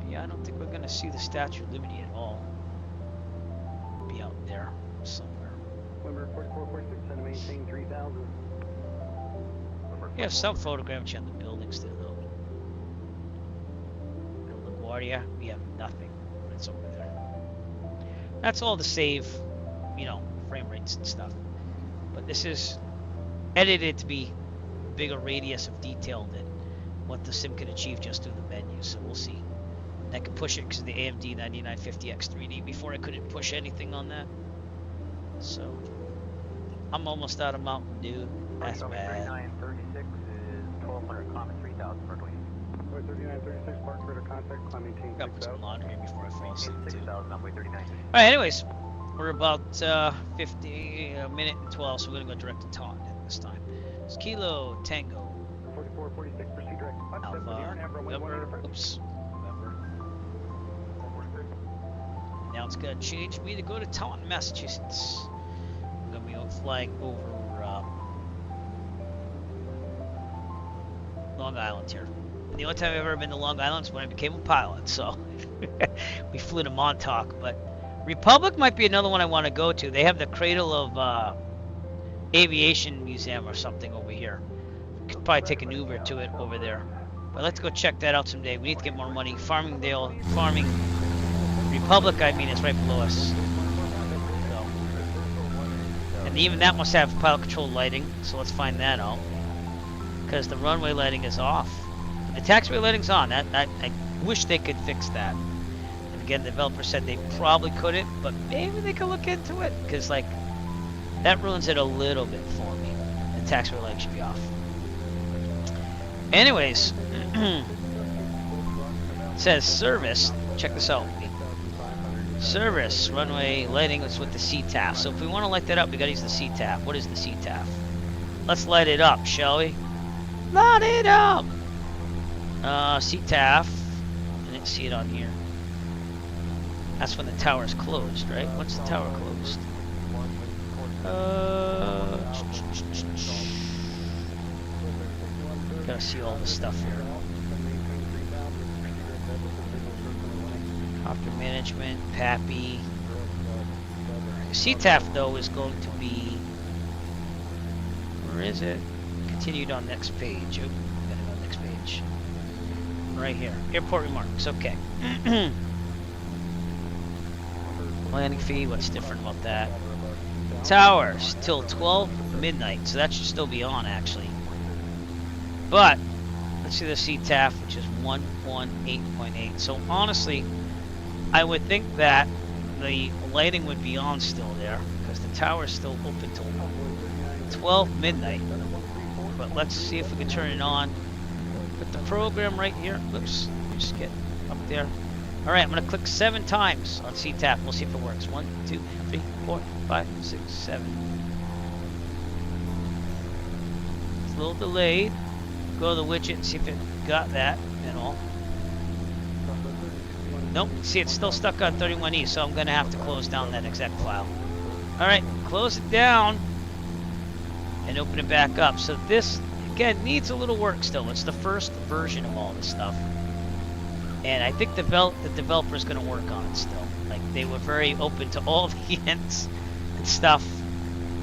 yeah, I don't think we're going to see the Statue of Liberty at all. Be out there somewhere. Number 4446, and maintain 3000. We have some photogrammetry on the buildings there, though. The LaGuardia, we have nothing. It's over there. That's all to save, you know, frame rates and stuff. But this is edited to be bigger radius of detail than what the sim can achieve just through the menu, so we'll see. And I can push it because of the AMD 9950X 3D. Before I couldn't push anything on that. So I'm almost out of Mountain Dew. That's bad. 3936 is 1200, climb 3000 per way. 3936, park radar contact, climb maintain Gotta put some laundry in before I fall asleep too. 6000, runway 39. Alright, anyways, we're about 50, a minute and 12, so we're gonna go direct to Taunton this time. It's Kilo Tango 4446, proceed direct. Alpha November. Oops. November. Now it's gonna change me to go to Taunton, Massachusetts. I'm gonna be flying over Long Island here. The only time I've ever been to Long Island is when I became a pilot, so we flew to Montauk. But Republic might be another one I want to go to. They have the Cradle of Aviation Museum or something over here. Could probably take an Uber to it over there. But let's go check that out someday. We need to get more money. Farming Republic, I mean, is right below us. So. And even that must have pilot control lighting, so let's find that out. Because the runway lighting is off. The taxiway lighting's on. I wish they could fix that. And again, the developer said they probably couldn't, but maybe they could look into it. Because, like, that ruins it a little bit for me. The taxiway lighting should be off. Anyways, it says service. Check this out. Service runway lighting is with the CTAF. So if we want to light that up, we gotta use the CTAF. What is the CTAF? Let's light it up, shall we? Light it up. CTAF. I didn't see it on here. That's when the tower is closed, right? When's the tower closed? Gotta see all the stuff here. Copter management, PAPI. CTAF though is going to be, where is it? Continued on next page. Oh, gotta go next page. Right here. Airport remarks. Okay. Landing fee. What's different about that? Towers till 12 midnight, so that should still be on actually. But let's see the CTAF, which is 118.8. So honestly, I would think that the lighting would be on still there because the tower is still open till 12 midnight. But let's see if we can turn it on. Put the program right here. Oops, just get up there. All right, I'm gonna click 7 times on CTAF. We'll see if it works. 1, 2, 3, 4, 5, 6, 7. It's a little delayed. Go to the widget and see if it got that and all. Nope. See, it's still stuck on 31E, so I'm gonna have to close down that exec file. All right, close it down and open it back up. So this again needs a little work still. It's the first version of all this stuff. And I think the developer is going to work on it still. Like, they were very open to all the hints and stuff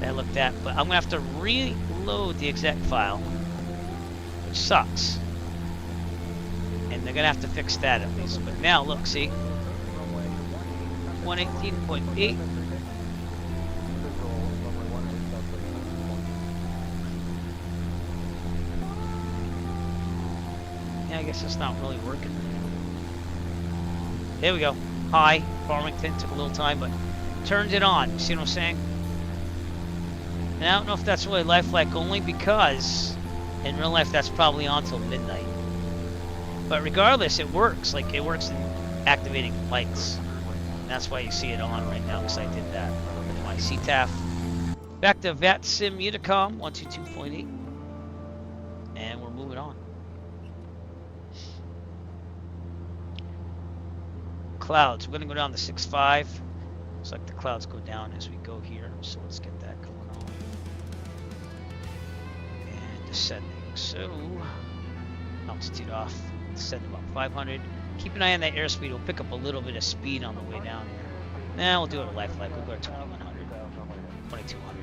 that I looked at. But I'm going to have to reload the exec file, which sucks. And they're going to have to fix that at least. But now, look, see? 118.8. Yeah, I guess it's not really working. There we go. Hi, Farmington. Took a little time, but turned it on. You see what I'm saying? And I don't know if that's really lifelike only because in real life that's probably on till midnight. But regardless, it works. Like, it works in activating lights. And that's why you see it on right now, because I did that. My CTAF. Back to VATSIM Unicom 122.8. And we're moving on. Clouds. We're going to go down to 6.5. Looks like the clouds go down as we go here. So let's get that going on. And descending. So, altitude off. Descend about 500. Keep an eye on that airspeed. We'll pick up a little bit of speed on the way down here. Nah, we'll do it a lifelike. We'll go to 2100. 2200.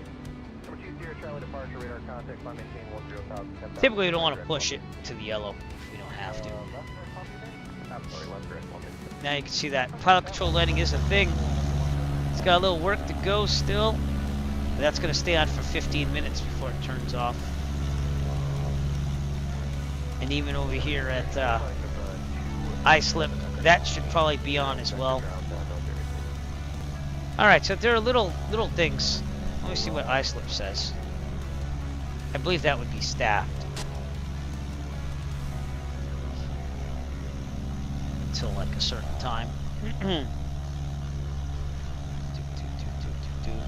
Typically, we don't want to push it to the yellow if we don't have to. Now you can see that pilot control lighting is a thing. It's got a little work to go still. But that's going to stay on for 15 minutes before it turns off. And even over here at iSlip, that should probably be on as well. Alright, so there are little things. Let me see what iSlip says. I believe that would be staffed. Until like a certain time.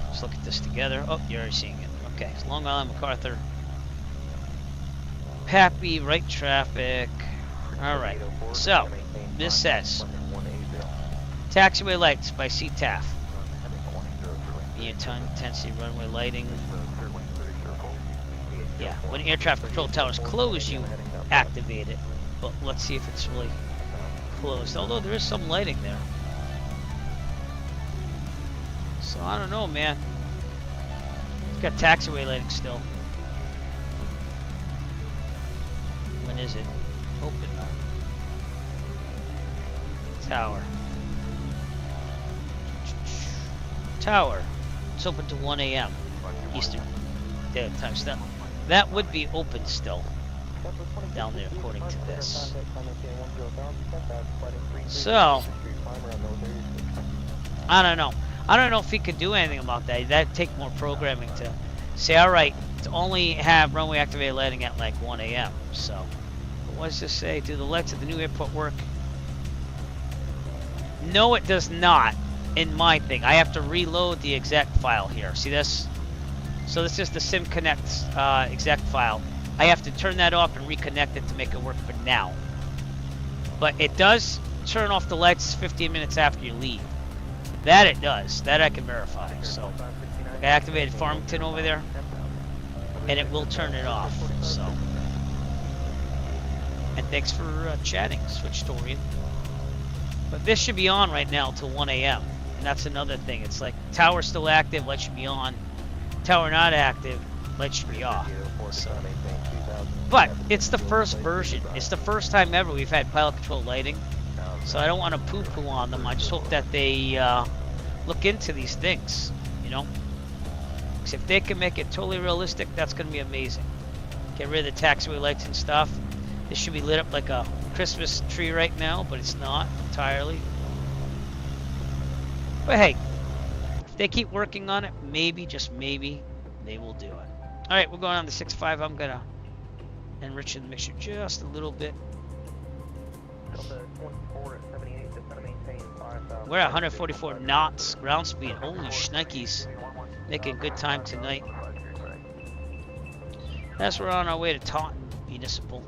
Let's look at this together. Oh, you're already seeing it. Okay, it's Long Island, MacArthur. Pappy, right traffic. Alright, so this says taxiway lights by CTAF. Intensity runway lighting. Yeah, when air traffic control towers close, you activate it. But let's see if it's really closed. Although there is some lighting there. So I don't know, man. It's got taxiway lighting still. When is it? Open. Tower. Tower. It's open to 1 a.m. Eastern Daylight Time. So that would be open still. Down there, according to this. So, I don't know. I don't know if he could do anything about that. That'd take more programming to say, alright, to only have runway activated lighting at like 1 a.m. So, what does this say? Do the lights at the new airport work? No, it does not. In my thing, I have to reload the exec file here. See this? So this is the SimConnect exec file. I have to turn that off and reconnect it to make it work for now. But it does turn off the lights 15 minutes after you leave. That it does. That I can verify. So I activated Farmington over there, and it will turn it off. So, and thanks for chatting, Switchtorian. But this should be on right now till 1 a.m. And that's another thing. It's like tower still active, light should be on. Tower not active, light should be off. So. But it's the first version. It's the first time ever we've had pilot control lighting. So I don't want to poo-poo on them. I just hope that they look into these things, you know. Because if they can make it totally realistic, that's going to be amazing. Get rid of the taxiway lights and stuff. This should be lit up like a Christmas tree right now, but it's not entirely. But hey, if they keep working on it, maybe, just maybe, they will do it. Alright, we're going on to 6.5. I'm going to enrich the mixture just a little bit. We're at 144 knots ground speed. Holy shnikes. Making good time tonight. That's we're on our way to Taunton Municipal.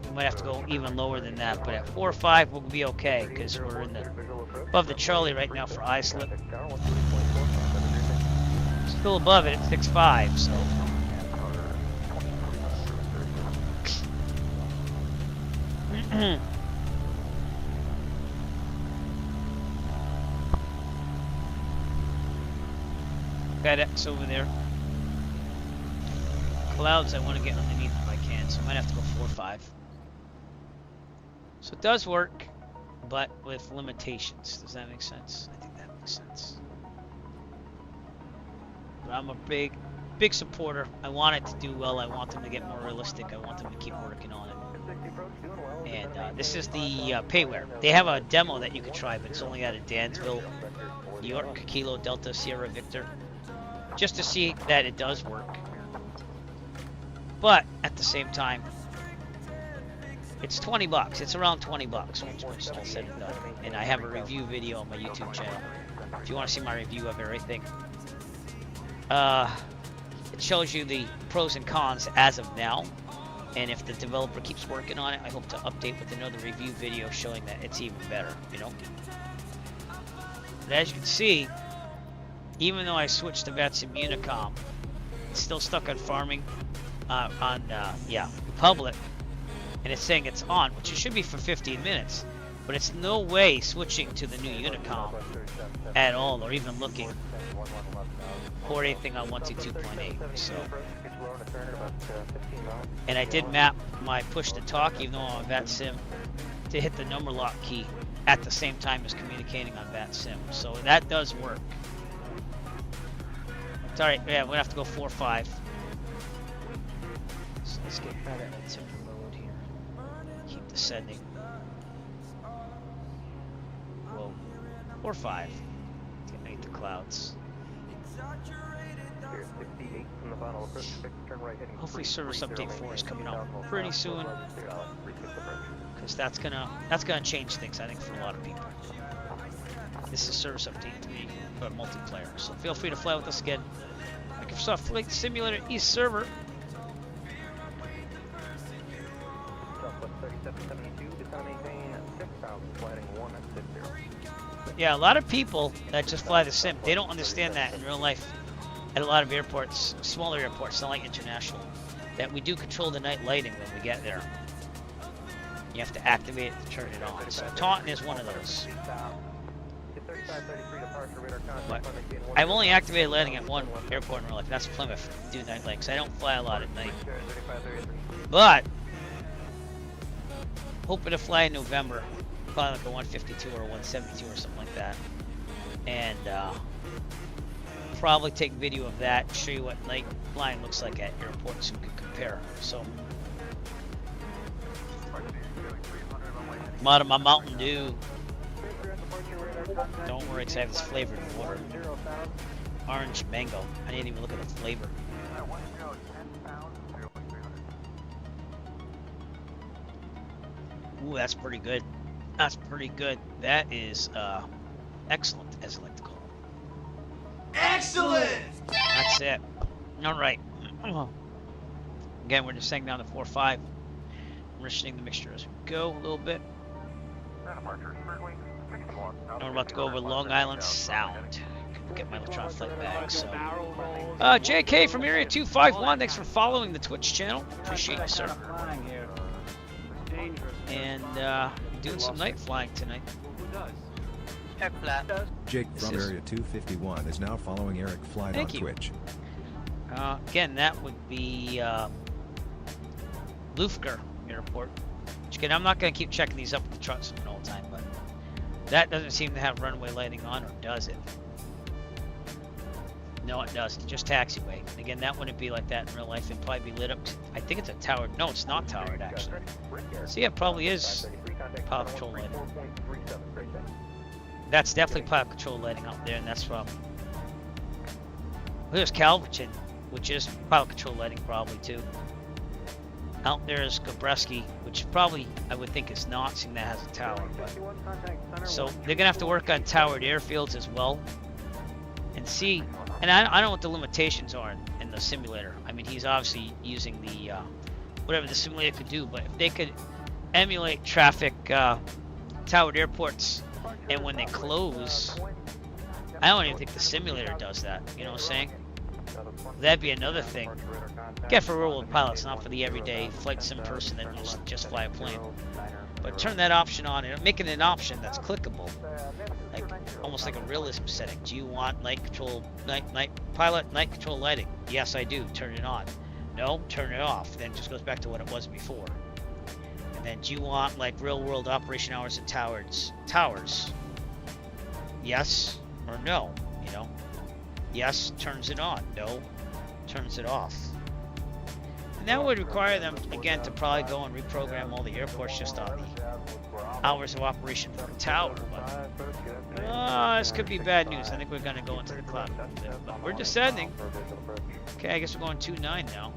We might have to go even lower than that, but at 4.5 we'll be okay because we're in the above the Charlie right now for iSlip. Still above it at 6.5, so. Got X over there. Clouds I want to get underneath if I can, so I might have to go 4.5. So it does work, but with limitations. Does that make sense? I think that makes sense. But I'm a big supporter. I want it to do well. I want them to get more realistic. I want them to keep working on it. And this is the payware. They have a demo that you can try, but it's only out of Dansville, New York, Kilo Delta Sierra Victor. just to see that it does work. But at the same time, it's 20 bucks. It's around 20 bucks when it's all said and done. And I have a review video on my YouTube channel. If you want to see my review of everything, it shows you the pros and cons as of now. And if the developer keeps working on it, I hope to update with another review video showing that it's even better, you know. But as you can see, even though I switched to VATSIM Unicom, it's still stuck on farming Republic, and it's saying it's on, which it should be for 15 minutes, but it's no way switching to the new Unicom at all, or even looking or anything on 122.8. So, and I did map my push to talk, even though I'm on VATSIM, to hit the number lock key at the same time as communicating on VATSIM. So that does work. It's alright, yeah, we're gonna have to go 4-5. So let's get that into mode here. Keep descending. Whoa. 4-5. Let's get underneath the clouds. Hopefully service update 4 is coming out pretty soon, because that's gonna change things, I think, for a lot of people. This is service update 3 for multiplayer, so feel free to fly with us again. Microsoft Flight Simulator East server. But yeah, a lot of people that just fly the sim, they don't understand that in real life. At a lot of airports, smaller airports, not like international, that we do control the night lighting when we get there. You have to activate it to turn it on. So Taunton is one of those. But I've only activated lighting at one airport in real life. That's Plymouth. Do night lights. I don't fly a lot at night. But hoping to fly in November, probably like a 152 or a 172 or something like that, and probably take video of that and show you what night flying looks like at airports so we can compare. So I'm out of my Mountain Dew. Don't worry, because I have this flavored water. Orange mango. I didn't even look at the flavor. Ooh, that's pretty good. That's pretty good. That is excellent, as I like to call it. Excellent! That's it. Alright. Again, we're just saying down to 4-5. Enriching the mixture as we go a little bit. And we're about to go over Long Island Sound. Get my electronic flight bag. So, JK from Area 251, thanks for following the Twitch channel. Appreciate you, sir. And doing some night flying tonight. Jake from Area 251 is now following Eric Flight on Twitch. Again, that would be Lufker Airport. Which, again, I'm not going to keep checking these up with the trucks all the time, but that doesn't seem to have runway lighting on, or does it? No, it doesn't. Just taxiway. And again, that wouldn't be like that in real life. It'd probably be lit up. I think it's a towered. No, it's not towered, actually. So yeah, it probably is pilot control lighting. That's definitely pilot control lighting out there, and that's from... There's Calverton, which is pilot control lighting probably too. Out there is Gabreski, which probably I would think is not, seeing that has a tower. But... So they're gonna have to work on towered airfields as well, and see. And I don't know what the limitations are in the simulator. I mean, he's obviously using the whatever the simulator could do, but if they could emulate traffic towered airports, and when they close, I don't even think the simulator does that. You know what I'm saying? That'd be another thing. Get for real world pilots, not for the everyday flight sim person that just fly a plane. But turn that option on and make it an option that's clickable, like almost like a realism setting. Do you want night control, night control lighting? Yes, I do. Turn it on. No, turn it off. Then it just goes back to what it was before. And then do you want like real world operation hours at towers? Yes or no, you know? Yes, turns it on. No, turns it off. And that would require them, again, to probably go and reprogram all the airports just on the hours of operation for the tower. But This could be bad news. I think we're gonna go into the cloud a little bit, but we're descending. Okay, I guess we're going 2-9 now.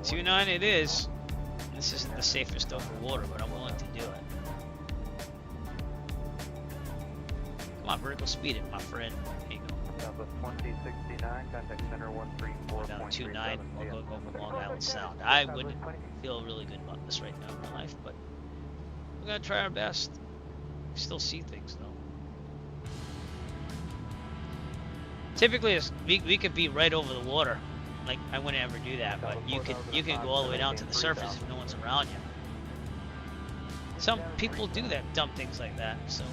2-9 it is. This isn't the safest over water, but I'm willing to do it. Come on, vertical speed it, my friend. There you go. Down 2-9, we'll go over Long Island Sound. I wouldn't feel really good about this right now in my life, but we're gonna try our best. We still see things though. Typically, we could be right over the water. Like I wouldn't ever do that, but you can go all the way down to the surface if no one's around you. Some people do that, dumb things like that. So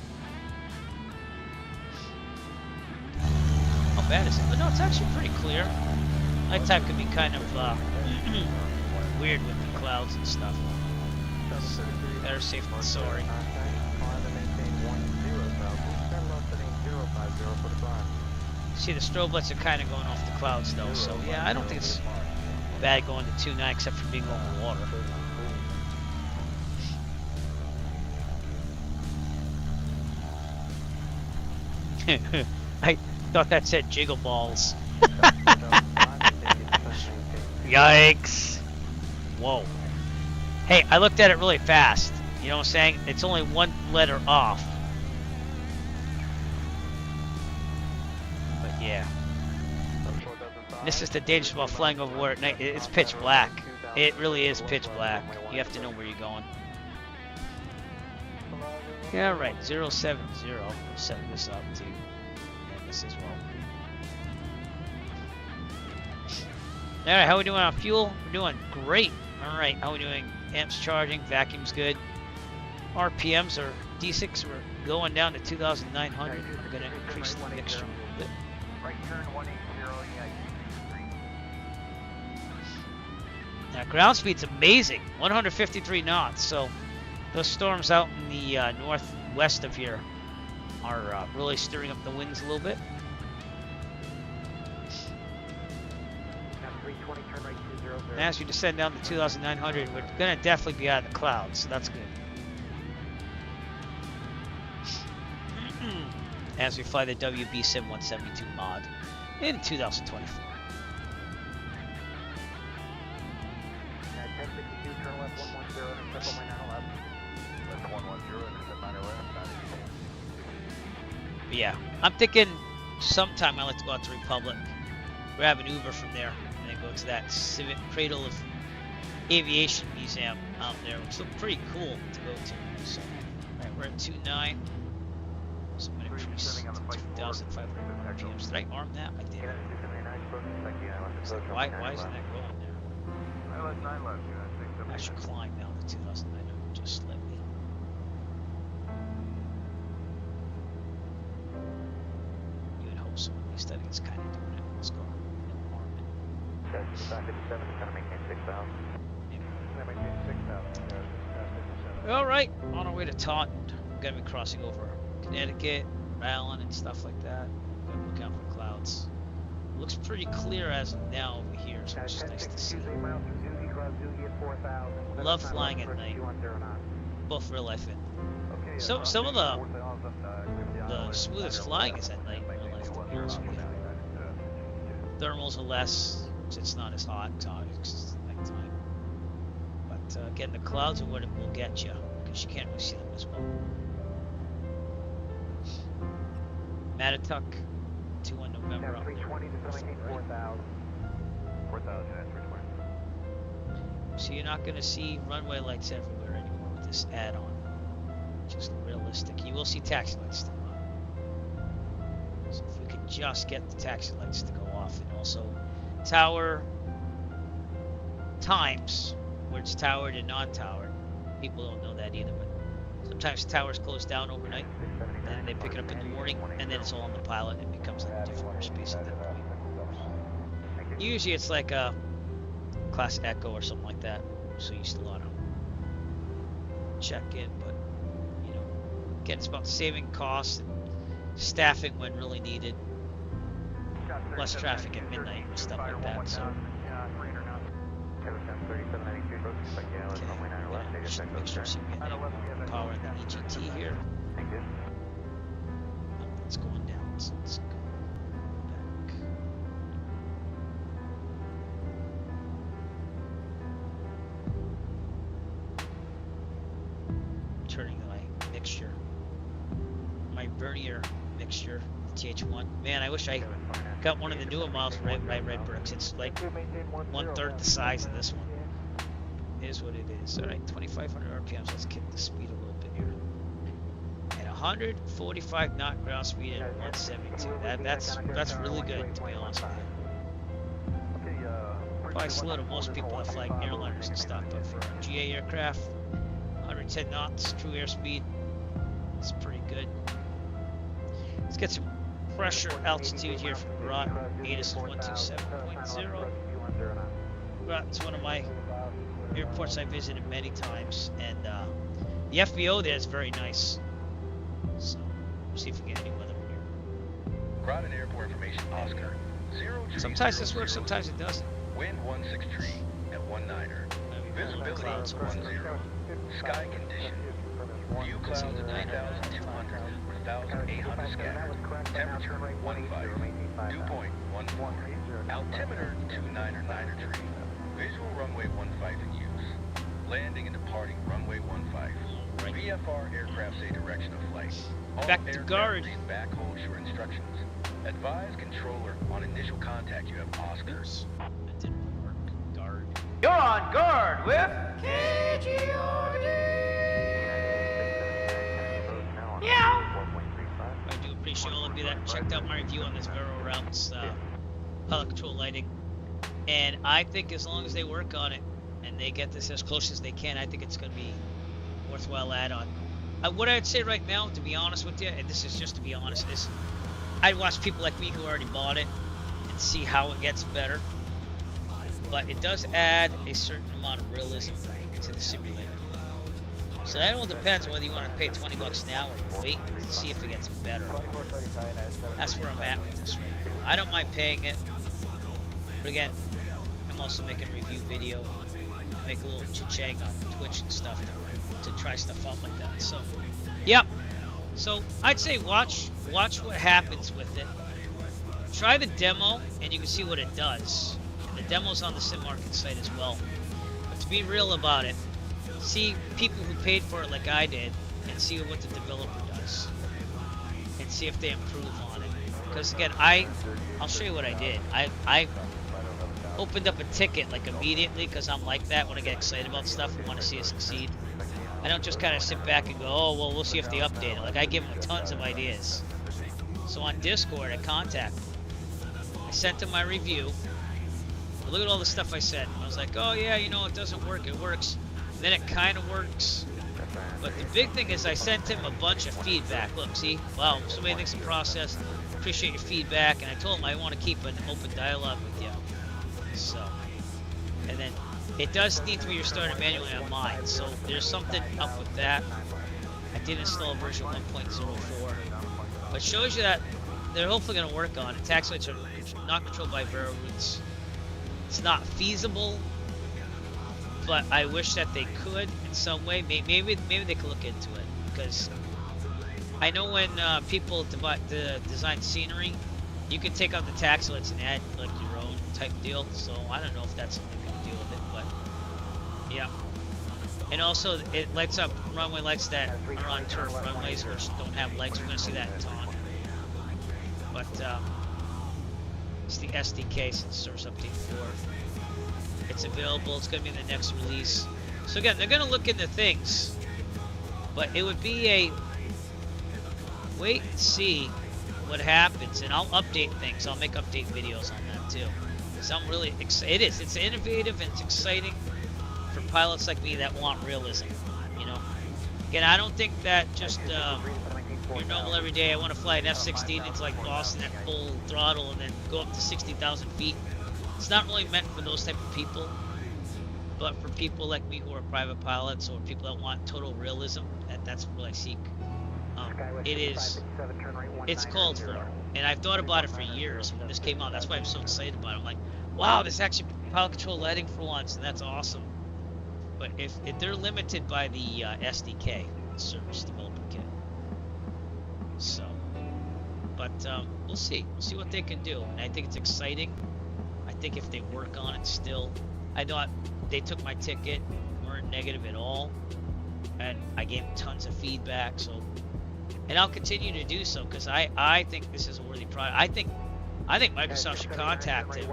how bad is it? But no, it's actually pretty clear. Nighttime could be kind of weird with the clouds and stuff. Better safe than sorry. See, the strobe lights are kind of going off the clouds though, so yeah, I don't think it's bad going to 2-9 except for being over water. I thought that said jiggle balls. Yikes. Whoa. Hey, I looked at it really fast. You know what I'm saying? It's only one letter off. But yeah. This is the danger about flying over water at night. It's pitch black. It really is pitch black. You have to know where you're going. Yeah, right. 070. We'll set this up too. And this as well. Alright, how are we doing on fuel? We're doing great. Alright, how are we doing? Amps charging, vacuum's good. RPMs are D6, we're going down to 2,900. We're going to increase the mixture a little bit. Right turn 180, Now, ground speed's amazing, 153 knots. So, those storms out in the northwest of here are really stirring up the winds a little bit. And as we descend down to 2,900, we're going to definitely be out of the clouds, so that's good. As we fly the WBSim 172 mod in 2024. But yeah, I'm thinking sometime I like to go out to Republic, grab an Uber from there, and then go to that civic cradle of aviation museum out there, which looks pretty cool to go to. So, alright, we're at 2.9. So I'm going to increase to 2,500 RPMs. Did I arm that? I did. Why isn't that going there? I should climb down to 2,900 just slightly. You would hope so. At least I think it's kind of doing it. Let's go and arm it. Alright, on our way to Taunton. We're going to be crossing over Connecticut, Rhode, and stuff like that. We're going to look out for clouds. Looks pretty clear as of now over here, so it's just nice to see. Love flying at night, both real life and so some of the smoothest flying is at night in real life, to be honest with you. Thermals are less, it's not as hot because it's nighttime. But again, the clouds are what it will get you because you can't really see them as well. Matatuck, 2-1 November. 320 to 4,000. So you're not going to see runway lights everywhere anymore with this add-on. Just realistic. You will see taxi lights still on. So if we could just get the taxi lights to go off, and also tower times, where it's towered and non-towered. People don't know that either, but sometimes towers close down overnight, and they pick it up in the morning, and then it's all on the pilot, and it becomes like a different airspace at that point. Usually it's like a Class Echo or something like that, so you still ought to check in, but you know, again, it's about saving costs and staffing when really needed, less traffic at midnight and stuff like that. So just make sure so we get power in the EGT here. Thank you. Oh, it's going down, so let's go back. Turning my mixture, my vernier mixture, TH1. Man, I wish I got one of the newer models right Brooks. It's like 1/3 the size of this one. It is what it is. All right, 2,500 RPMs. Let's kick the speed a little bit here. At 145 knot ground speed at 172. That's really good, to be honest with you. Probably slow to most people that fly airliners and stuff, but for a GA aircraft, 110 knots true airspeed. It's pretty good. Let's get some pressure altitude here from Rhode. ATIS is 127.0. Rhode is one of my airports I visited many times, and the FBO there is very nice. So, we'll see if we get any weather here. Groton Airport information, Oscar. Sometimes this works, sometimes it doesn't. Wind 163 at 19er. Visibility 10. Sky condition. View clouds at 9,200 or 1,800 scattered. Temperature 15. Dew point 14. Altimeter 29er 3. Visual runway 15 in use. Landing and departing runway 15. VFR aircraft say direction of flight. All Back to aircraft guard. please back hold your instructions. Advise controller on initial contact you have Oscars. That didn't work. Guard. You're on guard with I do appreciate all of you that checked out my review on this Vero Routes pilot control lighting. And I think as long as they work on it and they get this as close as they can, I think it's going to be worthwhile add-on. What I'd say right now, to be honest with you, and this is just to be honest, is I'd watch people like me who already bought it and see how it gets better. But it does add a certain amount of realism to the simulator. So that all depends on whether you want to pay 20 bucks an hour or wait and see if it gets better. That's where I'm at with this right now. I don't mind paying it. But again, I'm also making a review video. I make a little chit-chat on Twitch and stuff to try stuff out like that. So, yep. So I'd say watch what happens with it. Try the demo, and you can see what it does. And the demo's on the Sim Market site as well. But to be real about it, see people who paid for it like I did, and see what the developer does, and see if they improve on it. Because again, I'll show you what I did. I opened up a ticket like immediately because I'm like that when I get excited about stuff and want to see it succeed. I don't just kind of sit back and go, oh well, we'll see if they update it. Like I give them tons of ideas. So on Discord, I contact them. I sent them my review. Look at all the stuff I said. I was like, oh yeah, you know, it doesn't work. It works. And then it kind of works. But the big thing is I sent him a bunch of feedback. Look, see? Wow, so many things to process. Appreciate your feedback. And I told him I want to keep an open dialogue with you. So, and then it does need to be restarted manually on mine. So there's something up with that. I did install version 1.04. But shows you that they're hopefully going to work on it. Tax lights are not controlled by Vero routes. It's not feasible. But I wish that they could in some way. Maybe they could look into it, because I know when people design scenery, you can take out the taxilets and add like your own type deal. So I don't know if that's something we can deal with it, but yeah. And also it lights up runway lights that are on turf runways which don't have lights. We're gonna see that in Taunton. But it's the SDK since Source Update 4. It's available. It's going to be in the next release. So again, they're going to look into things, but it would be a wait and see what happens, and I'll update things. I'll make update videos on that too, because I'm really excited. It's innovative and it's exciting for pilots like me that want realism. You know, again, I don't think that just your normal every day. I want to fly an F-16 into like Boston at full throttle and then go up to 60,000 feet. It's not really meant for those type of people, but for people like me who are private pilots or people that want total realism, that's what I seek. It's called for, and I've thought about it for years when this came out. That's why I'm so excited about it. I'm like, wow, this is actually pilot control lighting for once, and that's awesome. But if they're limited by the SDK, Service Developer Kit, So, but we'll see. We'll see what they can do. And I think it's exciting. I think if they work on it still, I know they took my ticket, weren't negative at all, and I gave them tons of feedback. So, and I'll continue to do so because I think this is a worthy product. I think Microsoft should contact him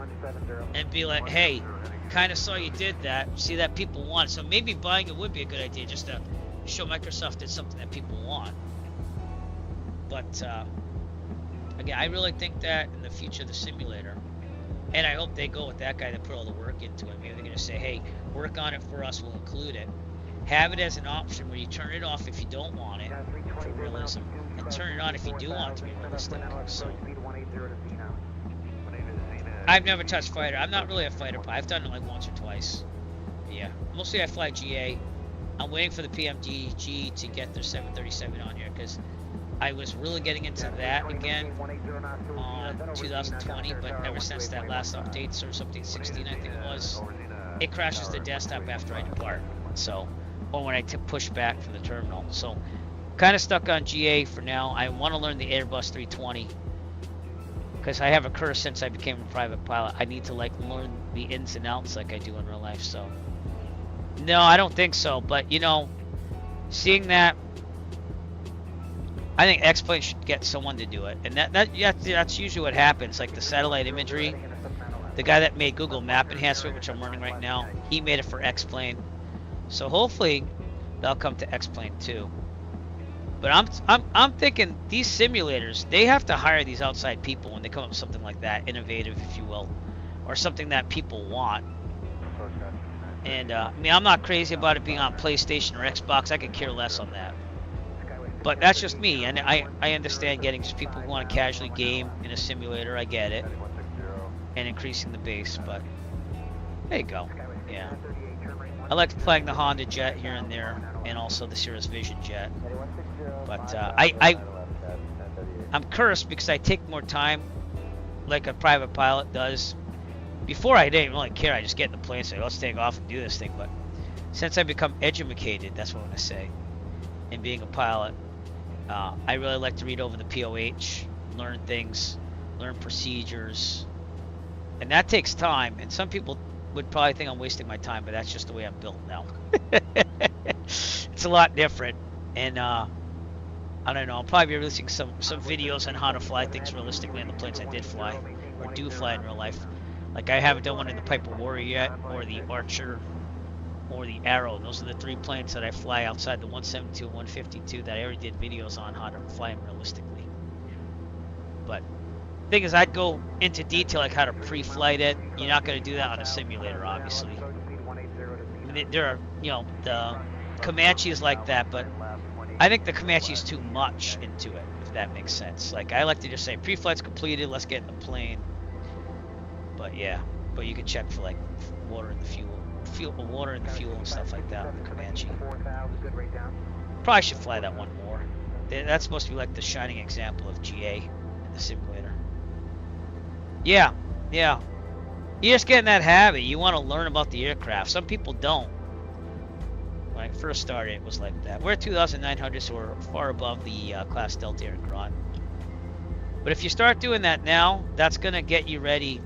and be like, hey, kind of saw you did that. See that people want it. So maybe buying it would be a good idea just to show Microsoft did something that people want. But again, I really think that in the future of the simulator, and I hope they go with that guy that put all the work into it. Maybe they're going to say, hey, work on it for us, we'll include it. Have it as an option where you turn it off if you don't want it for realism, and turn it on if you do want it to be realistic. So, I've never touched fighter. I'm not really a fighter pilot. I've done it like once or twice. Yeah, mostly I fly GA. I'm waiting for the PMDG to get their 737 on here because I was really getting into that again on 2020, but ever since that last update, Service Update 16 I think it was, it crashes the desktop after I depart. So, or when I push back from the terminal. So, kind of stuck on GA for now. I want to learn the Airbus 320 because I have a curse since I became a private pilot. I need to like learn the ins and outs like I do in real life. So, no, I don't think so. But you know, seeing that, I think X-Plane should get someone to do it, and that's usually what happens. Like the satellite imagery, the guy that made Google Map Enhancement, which I'm learning right now, he made it for X-Plane. So hopefully they'll come to X-Plane too. But I'm thinking these simulators, they have to hire these outside people when they come up with something like that, innovative, if you will, or something that people want. And I mean, I'm not crazy about it being on PlayStation or Xbox. I could care less on that. But that's just me, and I understand getting just people who want to casually game in a simulator. I get it, and increasing the base. But there you go. Yeah, I like flying the Honda jet here and there, and also the Cirrus Vision jet. But I'm cursed because I take more time, like a private pilot does. Before I didn't really care. I just get in the plane and say, let's take off and do this thing. But since I become educated, that's what I want to say, in being a pilot, I really like to read over the POH, learn things, learn procedures, and that takes time. And some people would probably think I'm wasting my time, but that's just the way I'm built now. It's a lot different, and I don't know. I'll probably be releasing some videos on how to fly things realistically on the planes I did fly or do fly in real life. Like I haven't done one in the Piper Warrior yet, or the Archer, or the Arrow. Those are the three planes that I fly outside the 172 and 152 that I already did videos on how to fly them realistically. But the thing is, I'd go into detail like how to pre-flight it. You're not going to do that on a simulator, obviously. I mean, there are, you know, the Comanche is like that, but I think the Comanche is too much into it, if that makes sense. Like I like to just say pre-flight's completed, let's get in the plane. But yeah, but you can check for like water in the fuel, water in the fuel and stuff like that on the Comanche. Probably should fly that one more. That's supposed to be like the shining example of GA in the simulator. Yeah. You just get in that habit. You want to learn about the aircraft. Some people don't. When I first started, it was like that. We're 2,900, so we're far above the Class Delta aircraft. But if you start doing that now, that's going to get you ready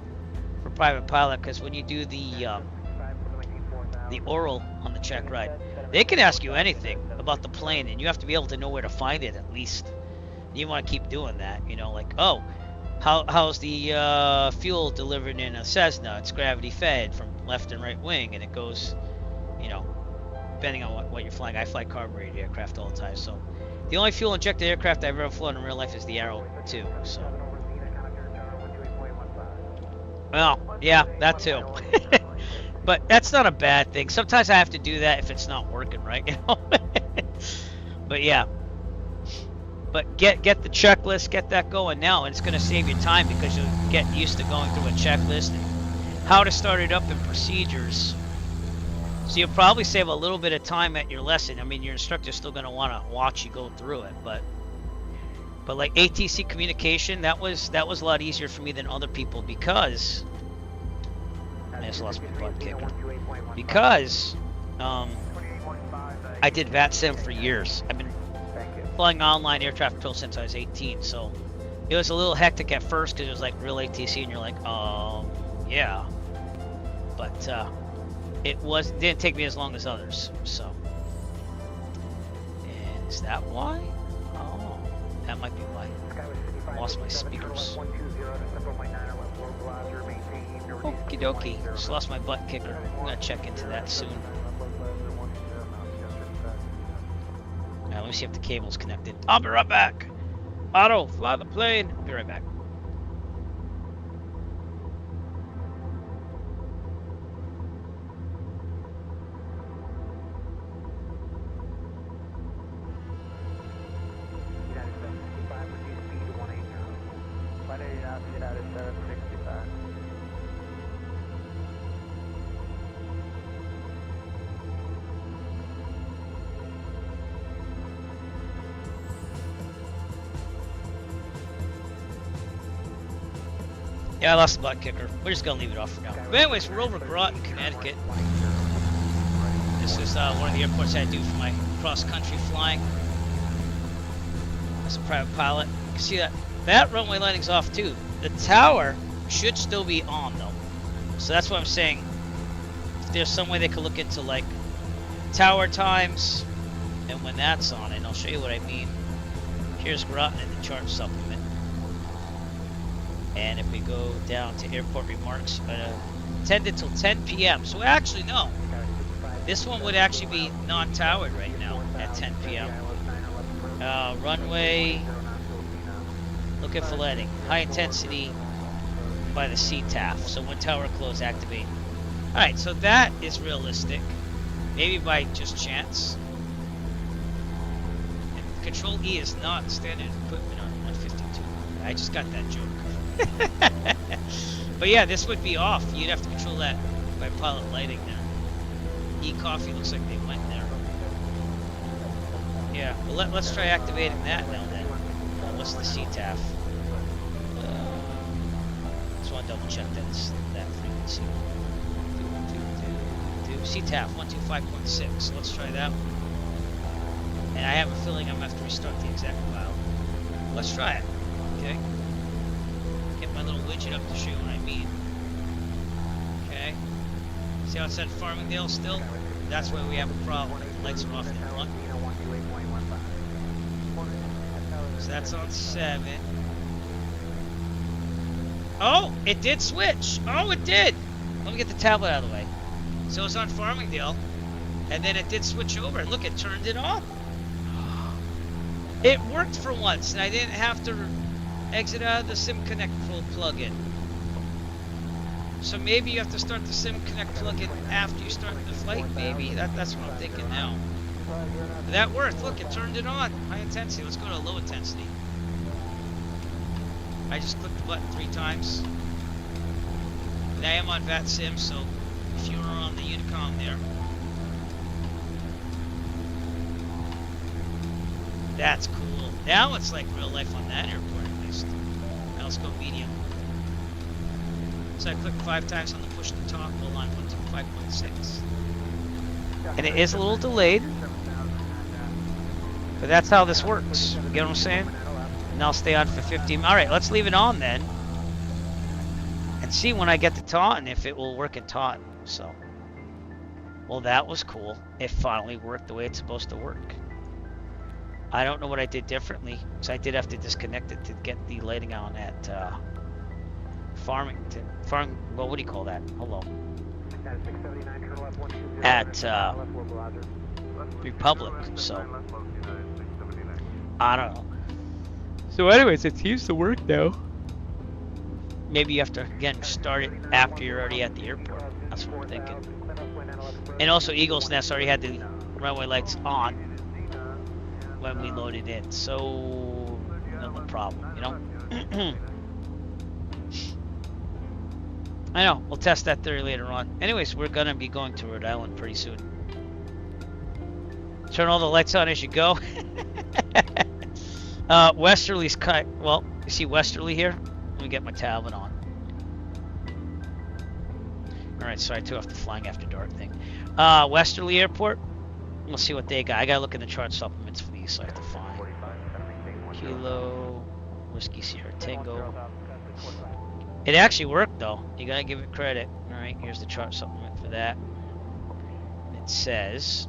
for private pilot, because when you do the oral on the check ride, they can ask you anything about the plane, and you have to be able to know where to find it at least. And you want to keep doing that, you know, like, oh, how's the fuel delivered in a Cessna? It's gravity fed from left and right wing, and it goes, you know, depending on what you're flying. I fly carbureted aircraft all the time, so the only fuel injected aircraft I've ever flown in real life is the Arrow 2. So, well, yeah, that too. But that's not a bad thing. Sometimes I have to do that if it's not working right, you know. But yeah. But get the checklist, get that going now, and it's going to save you time because you'll get used to going through a checklist and how to start it up and procedures. So you'll probably save a little bit of time at your lesson. I mean, your instructor's still going to want to watch you go through it, but like ATC communication, that was a lot easier for me than other people because I just lost my butt kicker. Because I did VATSIM for years. I've been flying online air traffic control since I was 18, so it was a little hectic at first because it was like real ATC, and you're like, yeah. But didn't take me as long as others. So, and is that why? Oh, that might be why. Lost my speakers. Okie dokie. Just lost my butt kicker. I'm gonna check into that soon. Alright, let me see if the cable's connected. I'll be right back. Otto, fly the plane. Be right back. Yeah, I lost the butt kicker. We're just gonna leave it off for now. But anyways, we're over Groton, Connecticut. This is one of the airports I do for my cross-country flying. As a private pilot. You can see that runway landing's off too. The tower should still be on though. So that's what I'm saying. If there's some way they could look into like tower times and when that's on, and I'll show you what I mean. Here's Groton in the chart supplement. And if we go down to airport remarks, attended till 10 p.m. So actually, no. This one would actually be non-towered right now at 10 p.m. Runway, looking for landing. High intensity by the CTAF. So when tower close, activate. Alright, so that is realistic. Maybe by just chance. And Control E is not standard equipment on 52. I just got that joke. But yeah, this would be off. You'd have to control that by pilot lighting there. E-coffee looks like they went there. Yeah, well let's try activating that now then. What's the CTAF? Just want to double check that frequency. CTAF 125.6. So let's try that one. And I have a feeling I'm gonna have to restart the exact file. Let's try it. Okay. Get my little widget up to show you what I mean. Okay. See how it said Farmingdale still? That's why we have a problem. The lights are off in front. So that's on 7. Oh, it did switch. Oh, it did. Let me get the tablet out of the way. So it's on Farmingdale, and then it did switch over. Look, it turned it on. It worked for once, and I didn't have to exit out of the Sim Connect plugin. So maybe you have to start the Sim Connect plugin after you start the flight. Maybe that's what I'm thinking now. But that worked. Look, it turned it on. High intensity. Let's go to low intensity. I just clicked the button 3 times. And I am on VATSIM, so if you were on the Unicom there. That's cool. Now it's like real life on that airport at least. Now let's go medium. So I clicked 5 times on the push to talk while on 125.6. And it is a little delayed. But that's how this works. You get what I'm saying? And I'll stay on for 15. Alright, let's leave it on then. And see when I get to Taunton if it will work in Taunton. So, well, that was cool. It finally worked the way it's supposed to work. I don't know what I did differently, because I did have to disconnect it to get the lighting on at Farmington. Well, what do you call that? Hello. At Republic. So, I don't know. So, anyways, it seems to work now. Maybe you have to again start it after you're already at the airport. That's what we're thinking. And also, Eagle's Nest already had the runway lights on when we loaded it, so no problem, you know. I know. We'll test that theory later on. Anyways, we're gonna be going to Rhode Island pretty soon. Turn all the lights on as you go. Westerly's well, you see Westerly here? Let me get my tablet on. Alright, so I took off the flying after dark thing. Westerly Airport. We'll see what they got. I gotta look in the chart supplements for these, so I have to find. Kilo Whiskey Sierra Tango. It actually worked though. You gotta give it credit. Alright, here's the chart supplement for that. It says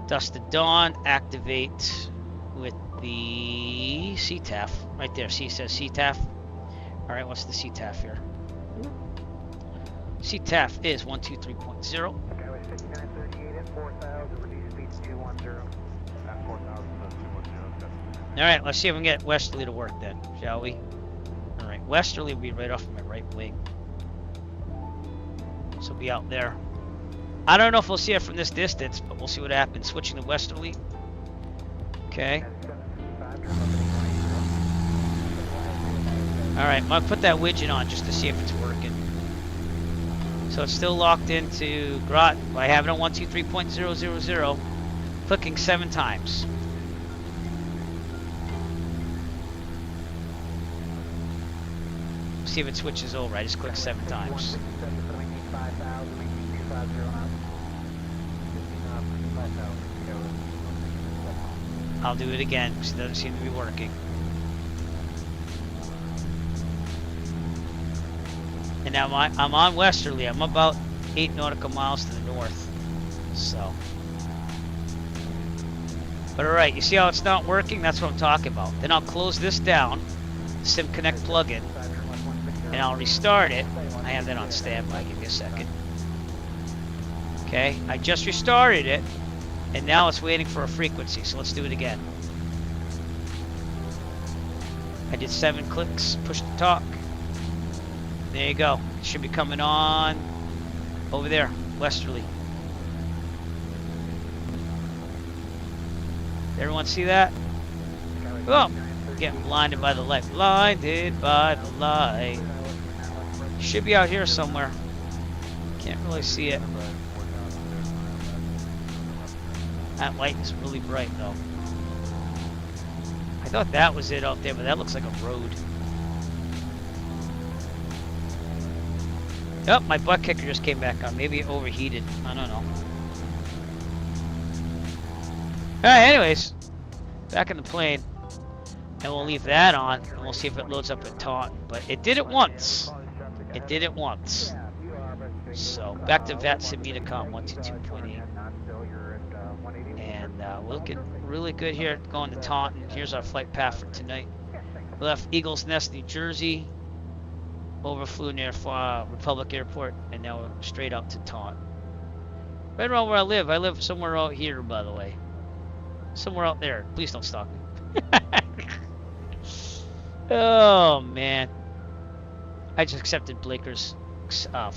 Dust to Dawn, activate with the CTAF. Right there, see it says CTAF. Alright, what's the CTAF here? CTAF is 123.0. Skyway 5938 at 4,000, reduce speed to 210. At 4,000, 210. Alright, let's see if we can get westerly to work then, shall we? Alright, westerly will be right off of my right wing. So be out there. I don't know if we'll see it from this distance, but we'll see what happens. Switching to westerly. Okay. Alright, I'm gonna put that widget on just to see if it's working. So it's still locked into Grot. I have it on 123.000. Clicking 7 times. See if it switches over. I just clicked 7 times. I'll do it again because it doesn't seem to be working. And now I'm on westerly. I'm about 8 nautical miles to the north. So. But alright, you see how it's not working? That's what I'm talking about. Then I'll close this down, Sim Connect plugin, and I'll restart it. I have that on standby. Give me a second. Okay, I just restarted it, and now it's waiting for a frequency. So let's do it again. I did 7 clicks, push the talk. There you go. It should be coming on over there, westerly. Everyone see that? Oh, getting blinded by the light. Blinded by the light. Should be out here somewhere. Can't really see it. That light is really bright though. I thought that was it out there, but that looks like a road. Oh, my butt kicker just came back on. Maybe it overheated. I don't know. Alright, anyways. Back in the plane. And we'll leave that on. And we'll see if it loads up at Taunton. But it did it once. It did it once. So, back to VATSIM Metacom 122.8. And we're looking really good here going to Taunton. Here's our flight path for tonight. We left Eagles Nest, New Jersey. Overflew near Republic Airport, and now we're straight up to Taunton. Right around where I live. I live somewhere out here, by the way. Somewhere out there. Please don't stalk me. Oh, man. I just accepted Blaker's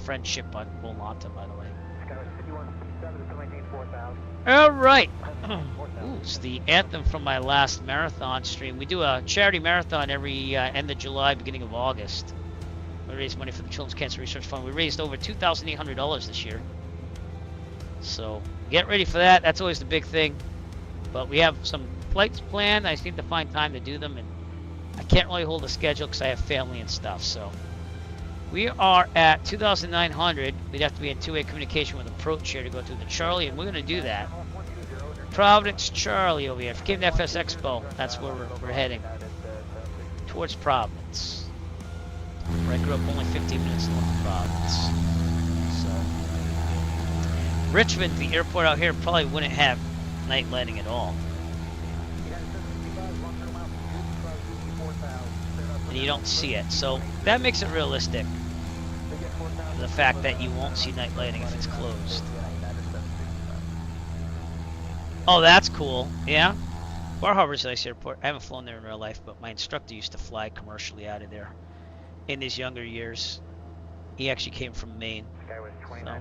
friendship on Volanta, by the way. Alright. Ooh, it's the anthem from my last marathon stream. We do a charity marathon every end of July, beginning of August. We raise money for the Children's Cancer Research Fund. We raised over $2,800 this year. So get ready for that. That's always the big thing. But we have some flights planned. I just need to find time to do them. And I can't really hold a schedule because I have family and stuff. So we are at 2,900. We'd have to be in two-way communication with approach here to go through the Charlie. And we're going to do that. Providence, Charlie over here. If you came to FS Expo, that's where we're heading. Towards Providence. Where I grew up only 15 minutes north of Providence. So Richmond, the airport out here, probably wouldn't have night lighting at all. And you don't see it. So that makes it realistic. The fact that you won't see night lighting if it's closed. Oh, that's cool. Yeah. Bar Harbor's a nice airport. I haven't flown there in real life, but my instructor used to fly commercially out of there. In his younger years. He actually came from Maine. So.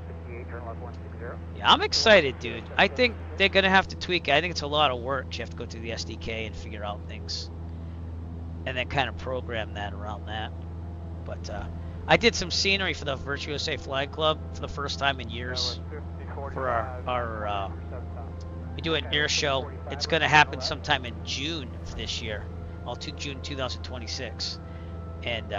Yeah, I'm excited, dude. I think they're going to have to tweak it. I think it's a lot of work. You have to go through the SDK and figure out things. And then kind of program that around that. But I did some scenery for the Virtual USA Flying Club for the first time in years. For our we do an air show. It's going to happen sometime in June of this year. Well, June 2026. And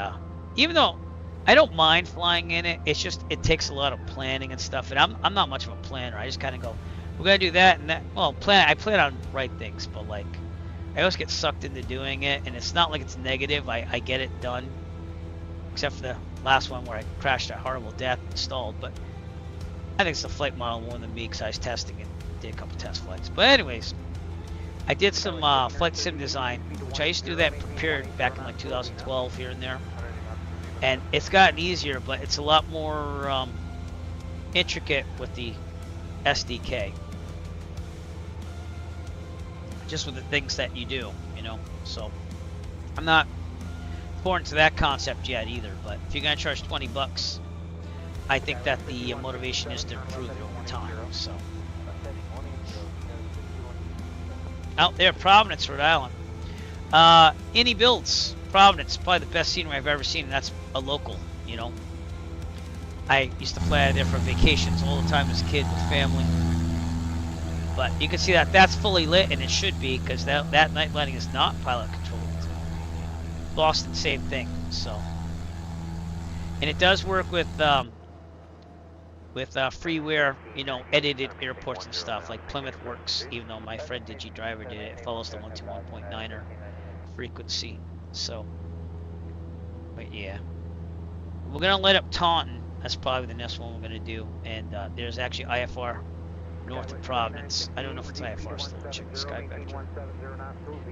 even though I don't mind flying in it, it's just it takes a lot of planning and stuff. And I'm not much of a planner. I just kind of go, we're gonna do that and that. Well, I plan on right things, but like I always get sucked into doing it, and it's not like it's negative. I get it done, except for the last one where I crashed at horrible death and stalled. But I think it's the flight model more than me because I was testing and did a couple test flights. But anyways, I did some flight sim design, which I used to do that prepared back in like 2012 here and there. And it's gotten easier, but it's a lot more intricate with the SDK. Just with the things that you do, you know. So I'm not foreign to that concept yet either. But if you're gonna charge 20 bucks, I think that the motivation is to improve it over time. So out there, Providence, Rhode Island. Any builds, Providence, probably the best scenery I've ever seen, and that's a local, you know. I used to fly out there for vacations all the time as a kid with family. But you can see that that's fully lit, and it should be, because that night lighting is not pilot controlled. Boston, same thing. So, and it does work with freeware, you know, edited airports and stuff. Like Plymouth works, even though my friend DigiDriver did it. It follows the 121.9er frequency. So, but yeah, we're gonna light up Taunton. That's probably the next one we're gonna do. And there's actually IFR north of Providence. I don't know if it's IFR still. Check the sky vector.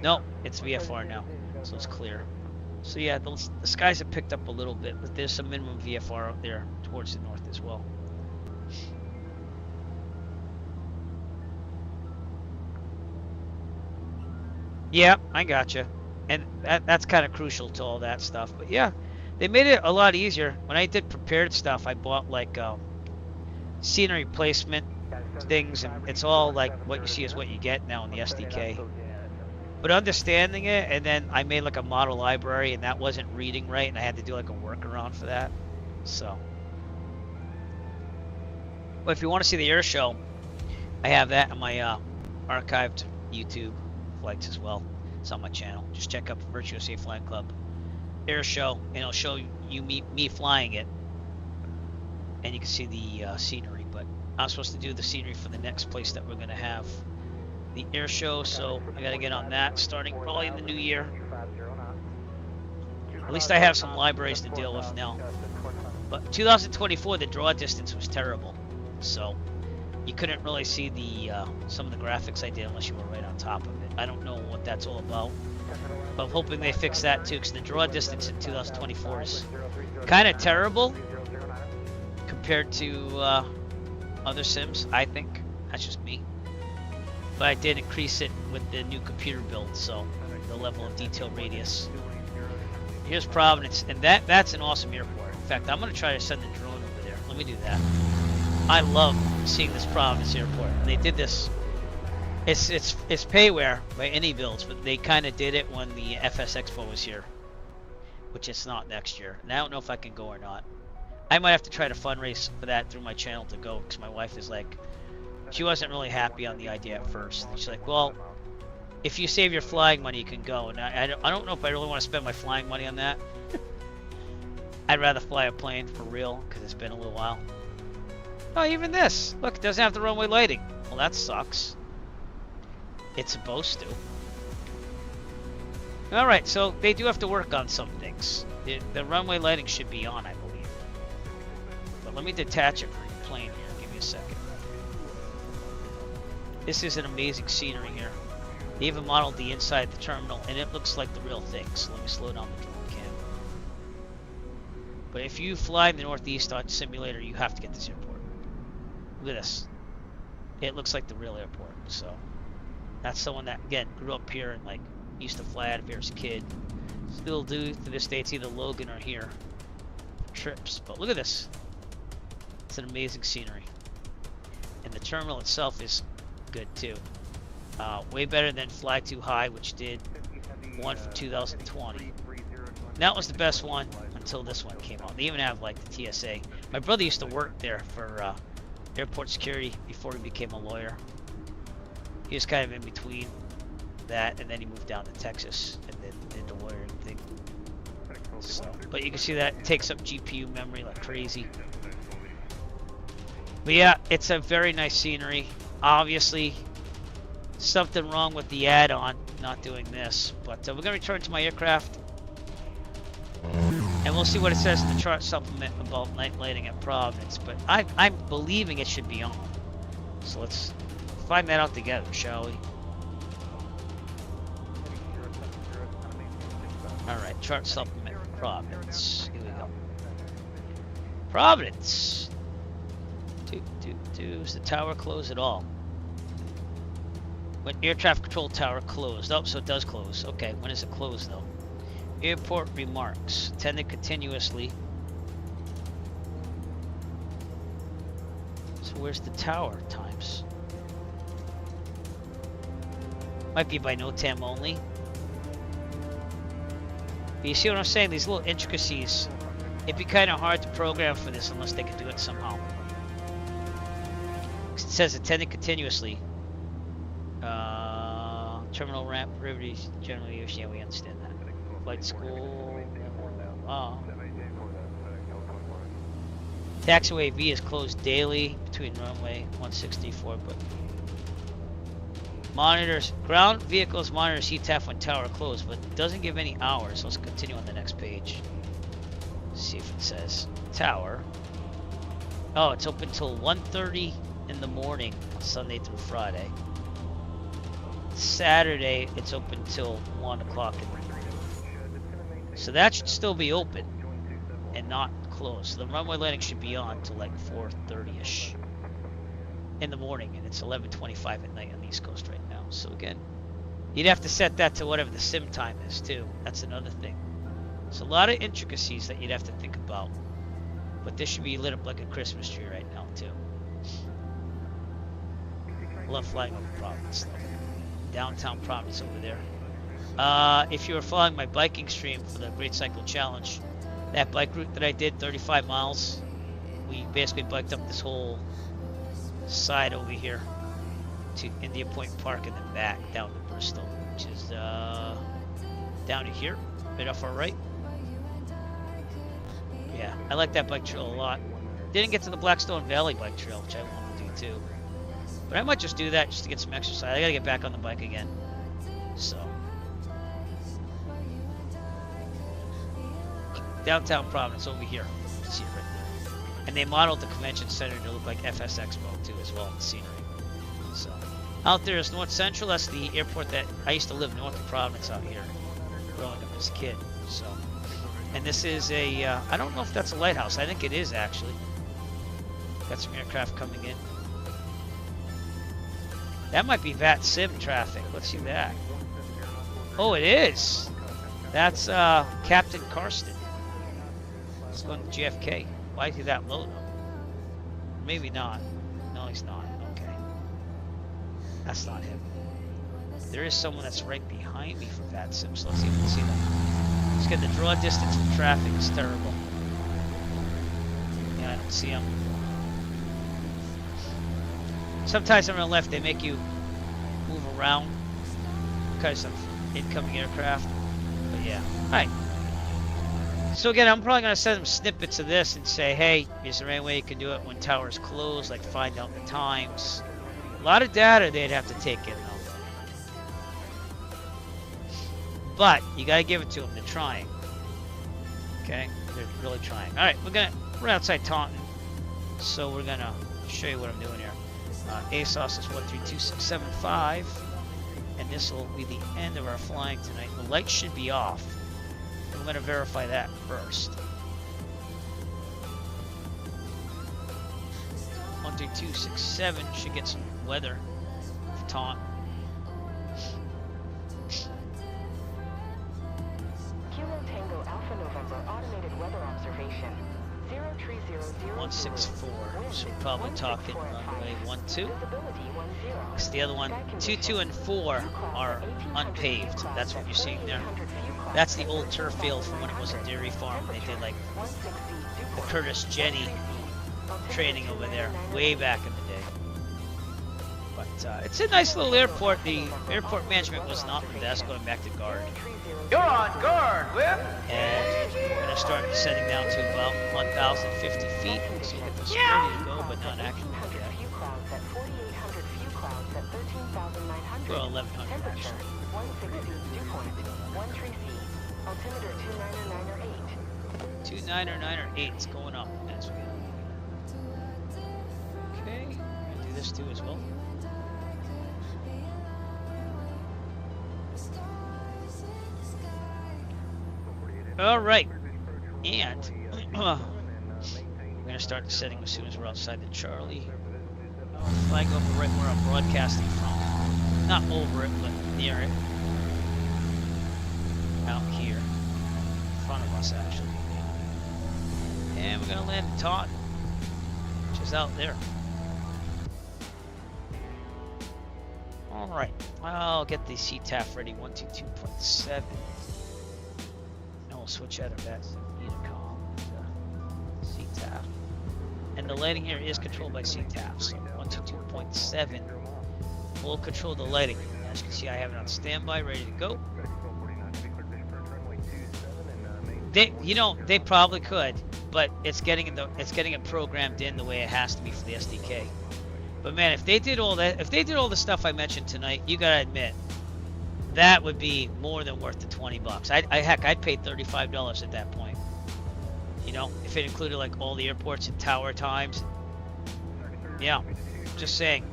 No, it's VFR now, so it's clear. So yeah, the skies have picked up a little bit, but there's some minimum VFR out there towards the north as well. Yeah, I gotcha. And that's kind of crucial to all that stuff. But yeah, they made it a lot easier. When I did prepared stuff, I bought like scenery placement things, and it's all like what you see is what you get now in the SDK. But understanding it, and then I made like a model library, and that wasn't reading right, and I had to do like a workaround for that. So, but if you want to see the air show, I have that on my archived YouTube flights as well. It's on my channel. Just check up Virtual Safe Flying Club air show, and it'll show you me flying it, and you can see the scenery. But I'm supposed to do the scenery for the next place that we're gonna have the air show, so I gotta get on that starting probably in the new year. At least I have some libraries to deal with now. But 2024, the draw distance was terrible, so you couldn't really see the some of the graphics I did unless you were right on top of it. I don't know what that's all about, but I'm hoping they fix that too, because the draw distance in 2024 is kind of terrible compared to other sims, I think. That's just me. But I did increase it with the new computer build, so the level of detail radius. Here's Providence, and that's an awesome airport. In fact, I'm going to try to send the drone over there. Let me do that. I love seeing this Providence airport. They did this. It's payware by any builds, but they kind of did it when the FS Expo was here, which it's not next year. And I don't know if I can go or not. I might have to try to fundraise for that through my channel to go, because my wife is like, she wasn't really happy on the idea at first. She's like, well, if you save your flying money, you can go. And I don't know if I really want to spend my flying money on that. I'd rather fly a plane for real, because it's been a little while. Oh, even this. Look, it doesn't have the runway lighting. Well, that sucks. It's supposed to. Alright, so they do have to work on some things. The runway lighting should be on, I believe. But let me detach it from the plane here. Give me a second. This is an amazing scenery here. They even modeled the inside of the terminal, and it looks like the real thing. So let me slow down the drone cam. But if you fly in the Northeast on simulator, you have to get this airport. Look at this. It looks like the real airport. So that's someone that, again, grew up here and like used to fly out of here as a kid. Still do to this day. It's either Logan or here for trips. But look at this. It's an amazing scenery. And the terminal itself is good too. Way better than Fly Too High, which did one from 2020. That was the best one until this one came out. They even have like the TSA. My brother used to work there for airport security before he became a lawyer. He was kind of in between that, and then he moved down to Texas and then did the lawyering thing. So, but you can see that it takes up GPU memory like crazy. But yeah, it's a very nice scenery. Obviously, something wrong with the add-on. not doing this. But we're gonna return to my aircraft, and we'll see what it says in the chart supplement about night lighting at Providence. But I'm believing it should be on. So let's find that out together, shall we? Alright, chart supplement Providence. Here we go. Providence! Is the tower closed at all? When air traffic control tower closed. Oh, so it does close. Okay, when is it closed though? Airport remarks. Attended continuously. So where's the tower times? Might be by NOTAM only. But you see what I'm saying? These little intricacies. It'd be kind of hard to program for this unless they could do it somehow. It says attended continuously. Terminal ramp, derivatives, generalaviation. Yeah, we understand that. Flight school. Oh. Taxiway V is closed daily between runway 164, but monitors ground vehicles monitors HTAF when tower closed, but doesn't give any hours. Let's continue on the next page. See if it says tower. Oh, it's open till 1:30 in the morning, Sunday through Friday. Saturday, it's open till 1 o'clock in the morning. So that should still be open and not closed. So the runway lighting should be on till like 4:30ish in the morning, and it's 11:25 at night on the East Coast right now. So again, you'd have to set that to whatever the sim time is too. That's another thing. It's a lot of intricacies that you'd have to think about. But this should be lit up like a Christmas tree right now too. Love flying over Providence though. Downtown Providence over there. If you were following my biking stream for the Great Cycle Challenge, that bike route that I did, 35 miles, we basically biked up this whole side over here to Indian Point Park and then back down to Bristol, which is down to here, right off our right. Yeah, I like that bike trail a lot. Didn't get to the Blackstone Valley bike trail, which I want to do too. But I might just do that just to get some exercise. I gotta get back on the bike again. So. Downtown Providence over here. See it right there. And they modeled the convention center to look like FS Expo too as well in the scenery. So. Out there is North Central. That's the airport that I used to live north of Providence out here. Growing up as a kid. So. And this is a, I don't know if that's a lighthouse. I think it is actually. Got some aircraft coming in. That might be VATSIM traffic. Let's see that. Oh, it is. That's Captain Karsten. Let's go to JFK. Why is he that low though? Maybe not. No, he's not. Okay. That's not him. There is someone that's right behind me for VATSIM, so let's see if we can see them. Just get the draw distance from traffic is terrible. Yeah, I don't see him. Sometimes on the left they make you move around because of incoming aircraft. But yeah. Alright. So again, I'm probably going to send them snippets of this and say, hey, is there any way you can do it when towers close, like find out the times. A lot of data they'd have to take in though. But you got to give it to them. They're trying. Okay? They're really trying. Alright, we're outside Taunton. So we're going to show you what I'm doing here. ASOS is 132675, and this will be the end of our flying tonight. The lights should be off. I'm going to verify that first. 13267 should get some weather for Taunton. Kilo Tango Alpha November automated weather observation. 164, so we're probably talking runway 12. Because the other one, 22 and 4 are unpaved. That's what you're seeing there. That's the old turf field from when it was a dairy farm. They did like the Curtis Jenny training over there way back in the day. But it's a nice little airport. The airport management was not the best going back to guard. You're on guard with... And we're going to start descending down to about 1,050 feet. So we'll get this ready to go, but not actually yet. at 13,900. Well, 1100 Temperature, actually. 160, dew point, 13 feet. Altimeter 29908. 29908 is going up as we go. Okay, I'm gonna do this too as well. All right, and we're gonna start the setting as soon as we're outside the Charlie. Flag over right where I'm broadcasting from. Not over it, but near it. Out here. In front of us, actually. And we're gonna land in Taunton, which is out there. Alright, I'll get the CTAF ready, 122.7. And we'll switch out of that Unicom to CTAF. And the lighting here is controlled by CTAF, so 122.7 will control the lighting. As you can see, I have it on standby, ready to go. They probably could, but it's getting it programmed in the way it has to be for the SDK. But man, if they did all the stuff I mentioned tonight, you gotta admit that would be more than worth the $20. I'd pay $35 at that point. You know, if it included like all the airports and tower times. Yeah, just saying.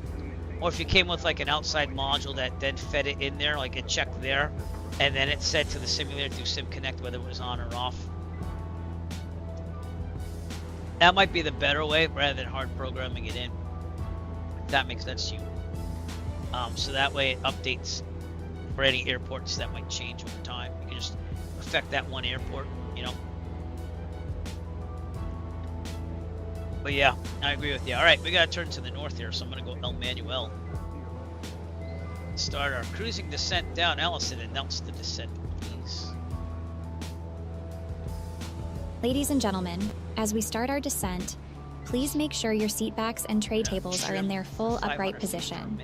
Or if you came with like an outside module that then fed it in there, like it checked there, and then it said to the simulator through Sim Connect whether it was on or off. That might be the better way rather than hard programming it in. If that makes sense to you. So that way it updates for any airports that might change over time. You can just affect that one airport, you know. But yeah, I agree with you. All right, we gotta turn to the north here, so I'm gonna go El Manuel. Start our cruising descent down. Allison, announce the descent, please. Ladies and gentlemen, as we start our descent, please make sure your seat backs and tray tables are in their full upright position.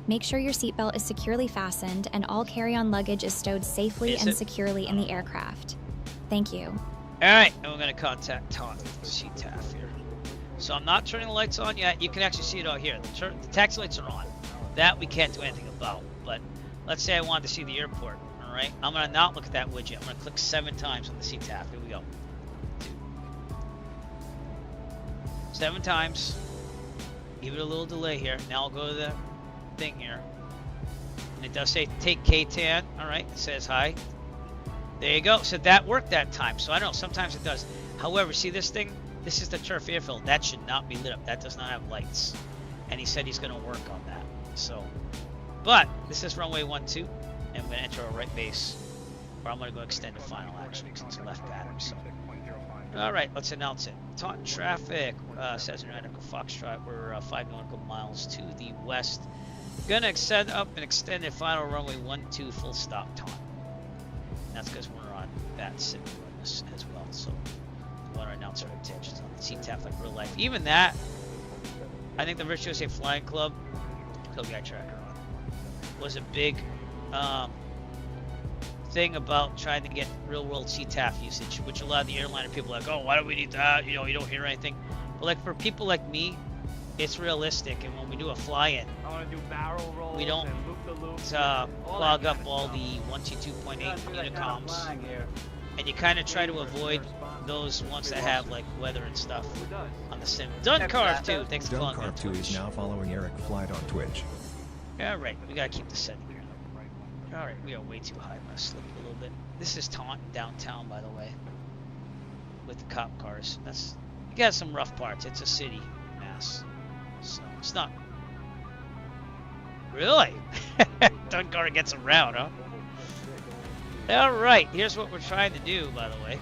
Make sure your seatbelt is securely fastened and all carry-on luggage is stowed safely and securely in the aircraft. Thank you. All right, and we're gonna contact Taunton, CTAF here. So I'm not turning the lights on yet. You can actually see it out here. The taxi lights are on. That we can't do anything about. But let's say I wanted to see the airport. All right, I'm gonna not look at that widget. I'm gonna click 7 times on the CTAF. Here we go. 2. 7 times. Give it a little delay here. Now I'll go to the thing here. And it does say take KTAN. All right, it says hi. There you go. So that worked that time. So I don't know. Sometimes it does. However, see this thing? This is the turf airfield. That should not be lit up. That does not have lights. And he said he's going to work on that. So, but this is runway 12, and we're going to enter our right base. Or I'm going to go extend the final actually, because it's left pattern. So, all right, let's announce it. Taunton traffic, Cessna Nautical Foxtrot. We're 5 nautical miles to the west. Going to extend up and extend the final runway 12, full stop Taunton. And that's because we're on that sim as well. So. Want to announce our intentions on the CTAF like real life. Even that, I think the Virtuoso Flying Club, Guy Tracker on, was a big thing about trying to get real world CTAF usage, which a lot of the airliner people are like, oh, why do we need that? You know, you don't hear anything. But like for people like me, it's realistic. And when we do a fly-in, we don't clog up all the 122.8 Unicoms. And you kind of try to avoid those ones that have like weather and stuff on the sim. Duncarve 2, thanks for following me on Duncarve 2 is now following ericflight on Twitch. Alright, we gotta keep the setting here. Alright, we are way too high. I'm gonna slip a little bit. This is Taunton downtown, by the way. With the cop cars. You got some rough parts. It's a city, mass. So it's not really. Duncarve gets around, huh? Alright, here's what we're trying to do, by the way.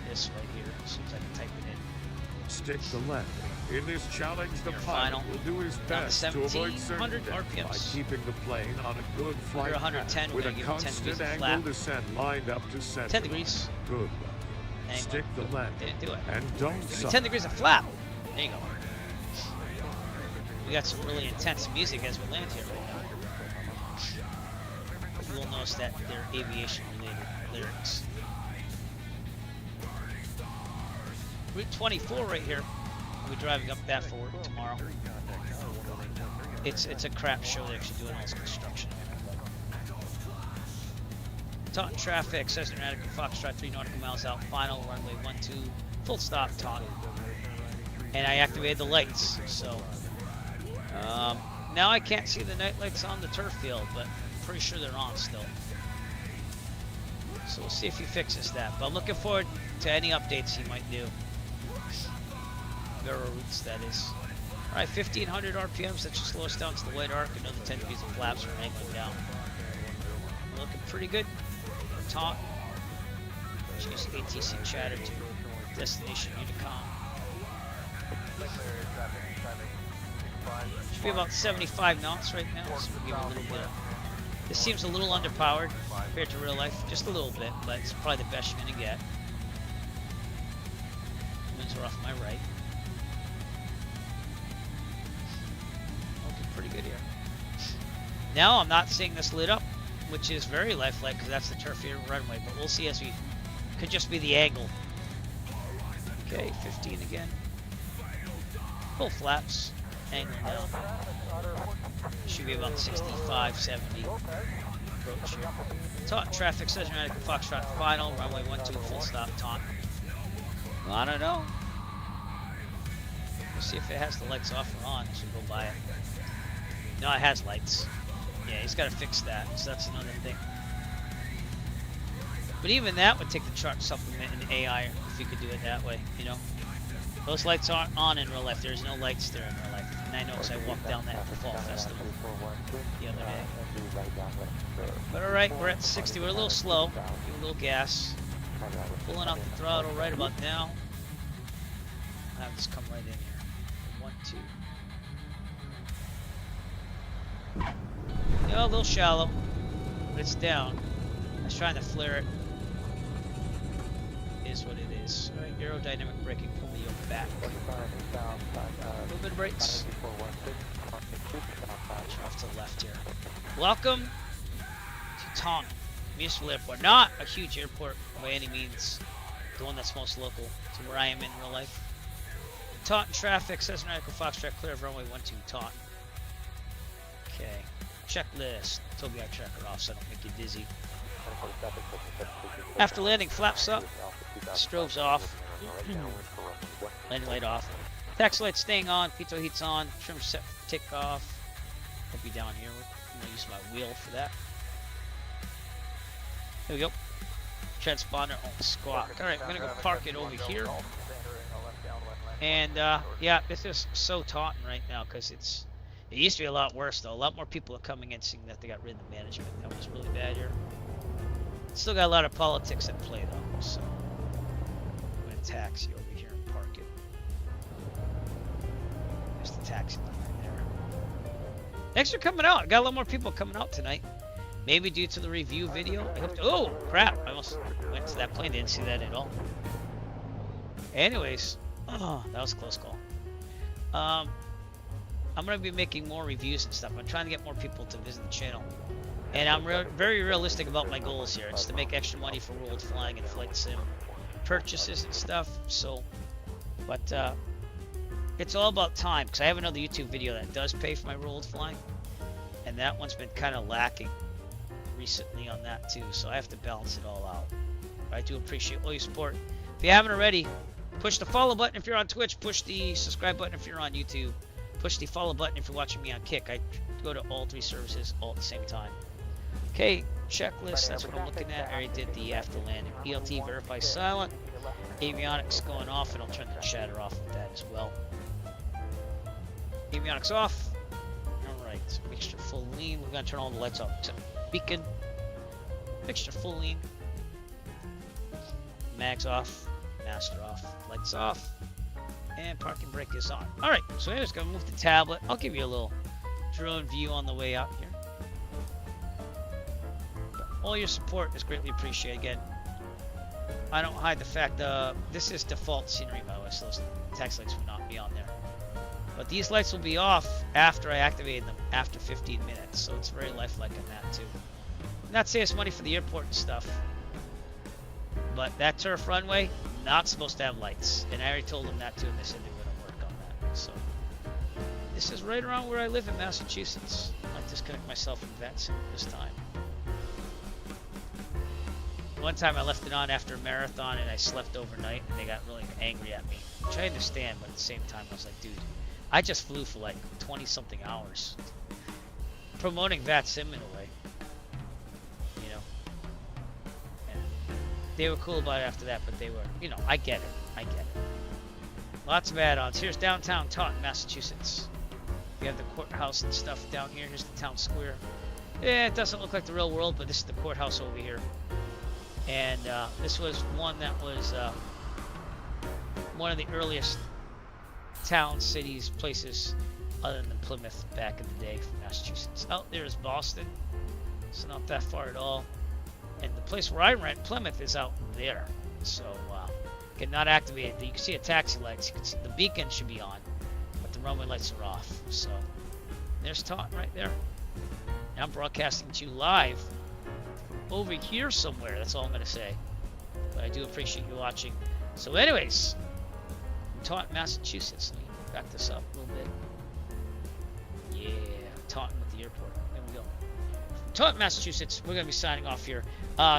This right here, as soon as I can type it in. Stick the left. In this challenge, the Your pilot final. will do his Down to best to avoid 1700 certain death by RPMs. keeping the plane on a good flight Under 110, path we're with a gonna give it 10 degrees constant of angle flap. descent lined up to center. 10 degrees. Good luck. Angle. Stick the left. Didn't do it. And don't Give me suck. 10 degrees of flap. There you go. We got some really intense music as we land here right now. You will notice that they're aviation related lyrics. Route 24 right here. We'll be driving up that forward tomorrow. it's a crap show. They're actually doing all this construction. Taunton traffic, Cessna Radical Foxtrot 3 nautical miles out, final runway 12, full stop Taunton. And I activated the lights, so now I can't see the night lights on the turf field, but I'm pretty sure they're on still. So we'll see if he fixes that. But I'm looking forward to any updates he might do. Vero routes, that is. Alright, 1500 RPMs, that should slow us down to the white arc. Another 10 degrees of flaps are angling down. We're looking pretty good. Taunton. Choose ATC chatter to destination Unicom. Should be about 75 knots right now, so we'll give it a little bit. This seems a little underpowered compared to real life, just a little bit, but it's probably the best you're gonna get. Winds are off my right. Looking pretty good here. Now I'm not seeing this lit up, which is very lifelike because that's the turf here runway, but we'll see as we could just be the angle. Okay, 15 again. Full flaps, angle down. Should be about 65, 70. Approach here. Taunton traffic, Cessna Radical Foxtrot final, runway 12, full stop Taunton. Well, I don't know. We'll see if it has the lights off or on as we go by it. No, it has lights. Yeah, he's got to fix that, so that's another thing. But even that would take the chart supplement in AI if you could do it that way, you know. Those lights aren't on in real life. There's no lights there in real life. And I know because I walked down that at the Fall Festival the other day. But alright, we're at 60. We're a little slow. Give a little gas. Pulling out the throttle right about now. I'll have this come right in here. 1, 2. Yeah, a little shallow. But it's down. I was trying to flare it. Is what it is. Alright, aerodynamic braking, pull the yoke back. A little bit of brakes. Off to the left here. Welcome to Taunton Municipal Airport. Not a huge airport by any means. The one that's most local to where I am in real life. Taunton traffic, Cessna Radical Foxtrot, clear of runway 12, Taunton. Okay. Checklist. Told you I check it off so I don't make you dizzy. After landing, flaps up, strobes off, landing light off, taxi light staying on, pitot heat's on, trim set for takeoff. I'll be down here. I'm gonna use my wheel for that. There we go. Transponder on squawk. Alright, I'm gonna go park it over here. And yeah, this is so Taunton right now because it used to be a lot worse though. A lot more people are coming in seeing that they got rid of the management. That was really bad here. Still got a lot of politics at play though, so I'm gonna taxi over here and park it. There's the taxi line right there. Thanks for coming out. Got a lot more people coming out tonight. Maybe due to the review video. I hope oh crap! I almost went to that plane. Didn't see that at all. Anyways, oh, that was a close call. I'm gonna be making more reviews and stuff. I'm trying to get more people to visit the channel. And I'm very realistic about my goals here. It's to make extra money for Rhode flying and flight sim purchases and stuff. So, but it's all about time because I have another YouTube video that does pay for my Rhode flying, and that one's been kind of lacking recently on that too. So I have to balance it all out. But I do appreciate all your support. If you haven't already, push the follow button if you're on Twitch. Push the subscribe button if you're on YouTube. Push the follow button if you're watching me on Kick. I go to all 3 services all at the same time. Okay, checklist, that's what I'm looking at. I already did the after landing. ELT verify silent. Avionics going off, and I'll turn the chatter off with that as well. Avionics off. Alright, so mixture full lean. We're going to turn all the lights off to beacon. Mixture full lean. Mags off. Master off. Lights off. And parking brake is on. Alright, so I'm just going to move the tablet. I'll give you a little drone view on the way out here. All your support is greatly appreciated. Again, I don't hide the fact this is default scenery by the way, so those taxi lights will not be on there. But these lights will be off after I activate them after 15 minutes, so it's very lifelike in that too. Not say it's money for the airport and stuff, but that turf runway not supposed to have lights, and I already told them that too, and they said they wouldn't work on that. So This is right around where I live in Massachusetts. I'll disconnect myself from VetSim this time. One time I left it on after a marathon and I slept overnight and they got really angry at me. Which I understand, but at the same time I was like, dude, I just flew for like 20 something hours. Promoting VetSim in a way. You know. And they were cool about it after that, but they were, you know, I get it. I get it. Lots of add-ons. Here's downtown Taunton, Massachusetts. We have the courthouse and stuff down here. Here's the town square. Yeah, it doesn't look like the real world, but this is the courthouse over here. And this was one that was one of the earliest towns, cities, places other than Plymouth back in the day from Massachusetts. Oh, there's Boston. It's not that far at all. And the place where I rent, Plymouth, is out there. So, cannot activate it. You can see a taxi lights. You can see the beacon should be on, but the runway lights are off. So, there's Taunton right there. And I'm broadcasting to you live over here somewhere. That's all I'm going to say. But I do appreciate you watching. So anyways, Taunton, Massachusetts. Let me back this up a little bit. Yeah, Taunton with the airport. There we go. Taunton, Massachusetts. We're going to be signing off here.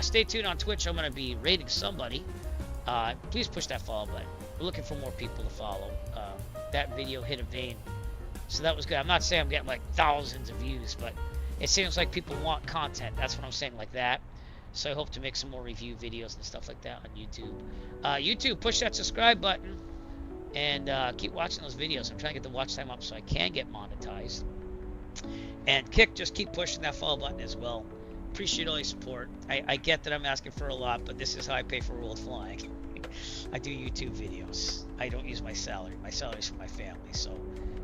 Stay tuned on Twitch. I'm going to be rating somebody. Please push that follow button. We're looking for more people to follow. That video hit a vein. So that was good. I'm not saying I'm getting like thousands of views, but it seems like people want content. That's what I'm saying, like that. So I hope to make some more review videos and stuff like that on YouTube. YouTube, push that subscribe button and keep watching those videos. I'm trying to get the watch time up so I can get monetized. And Kick, just keep pushing that follow button as well. Appreciate all your support. I get that I'm asking for a lot, but this is how I pay for world flying. I do YouTube videos. I don't use my salary. My salary is for my family, so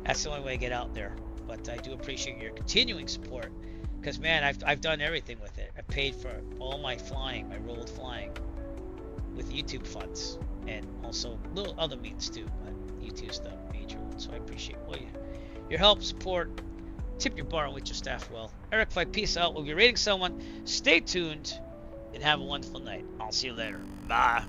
that's the only way I get out there. But I do appreciate your continuing support, because man, I've done everything with it. I paid for all my flying, my rolled flying, with YouTube funds, and also little other means too. But YouTube's the major one, so I appreciate all your help, support. Tip your bar and with your staff well. Eric Flight, peace out. We'll be rating someone. Stay tuned and have a wonderful night. I'll see you later. Bye.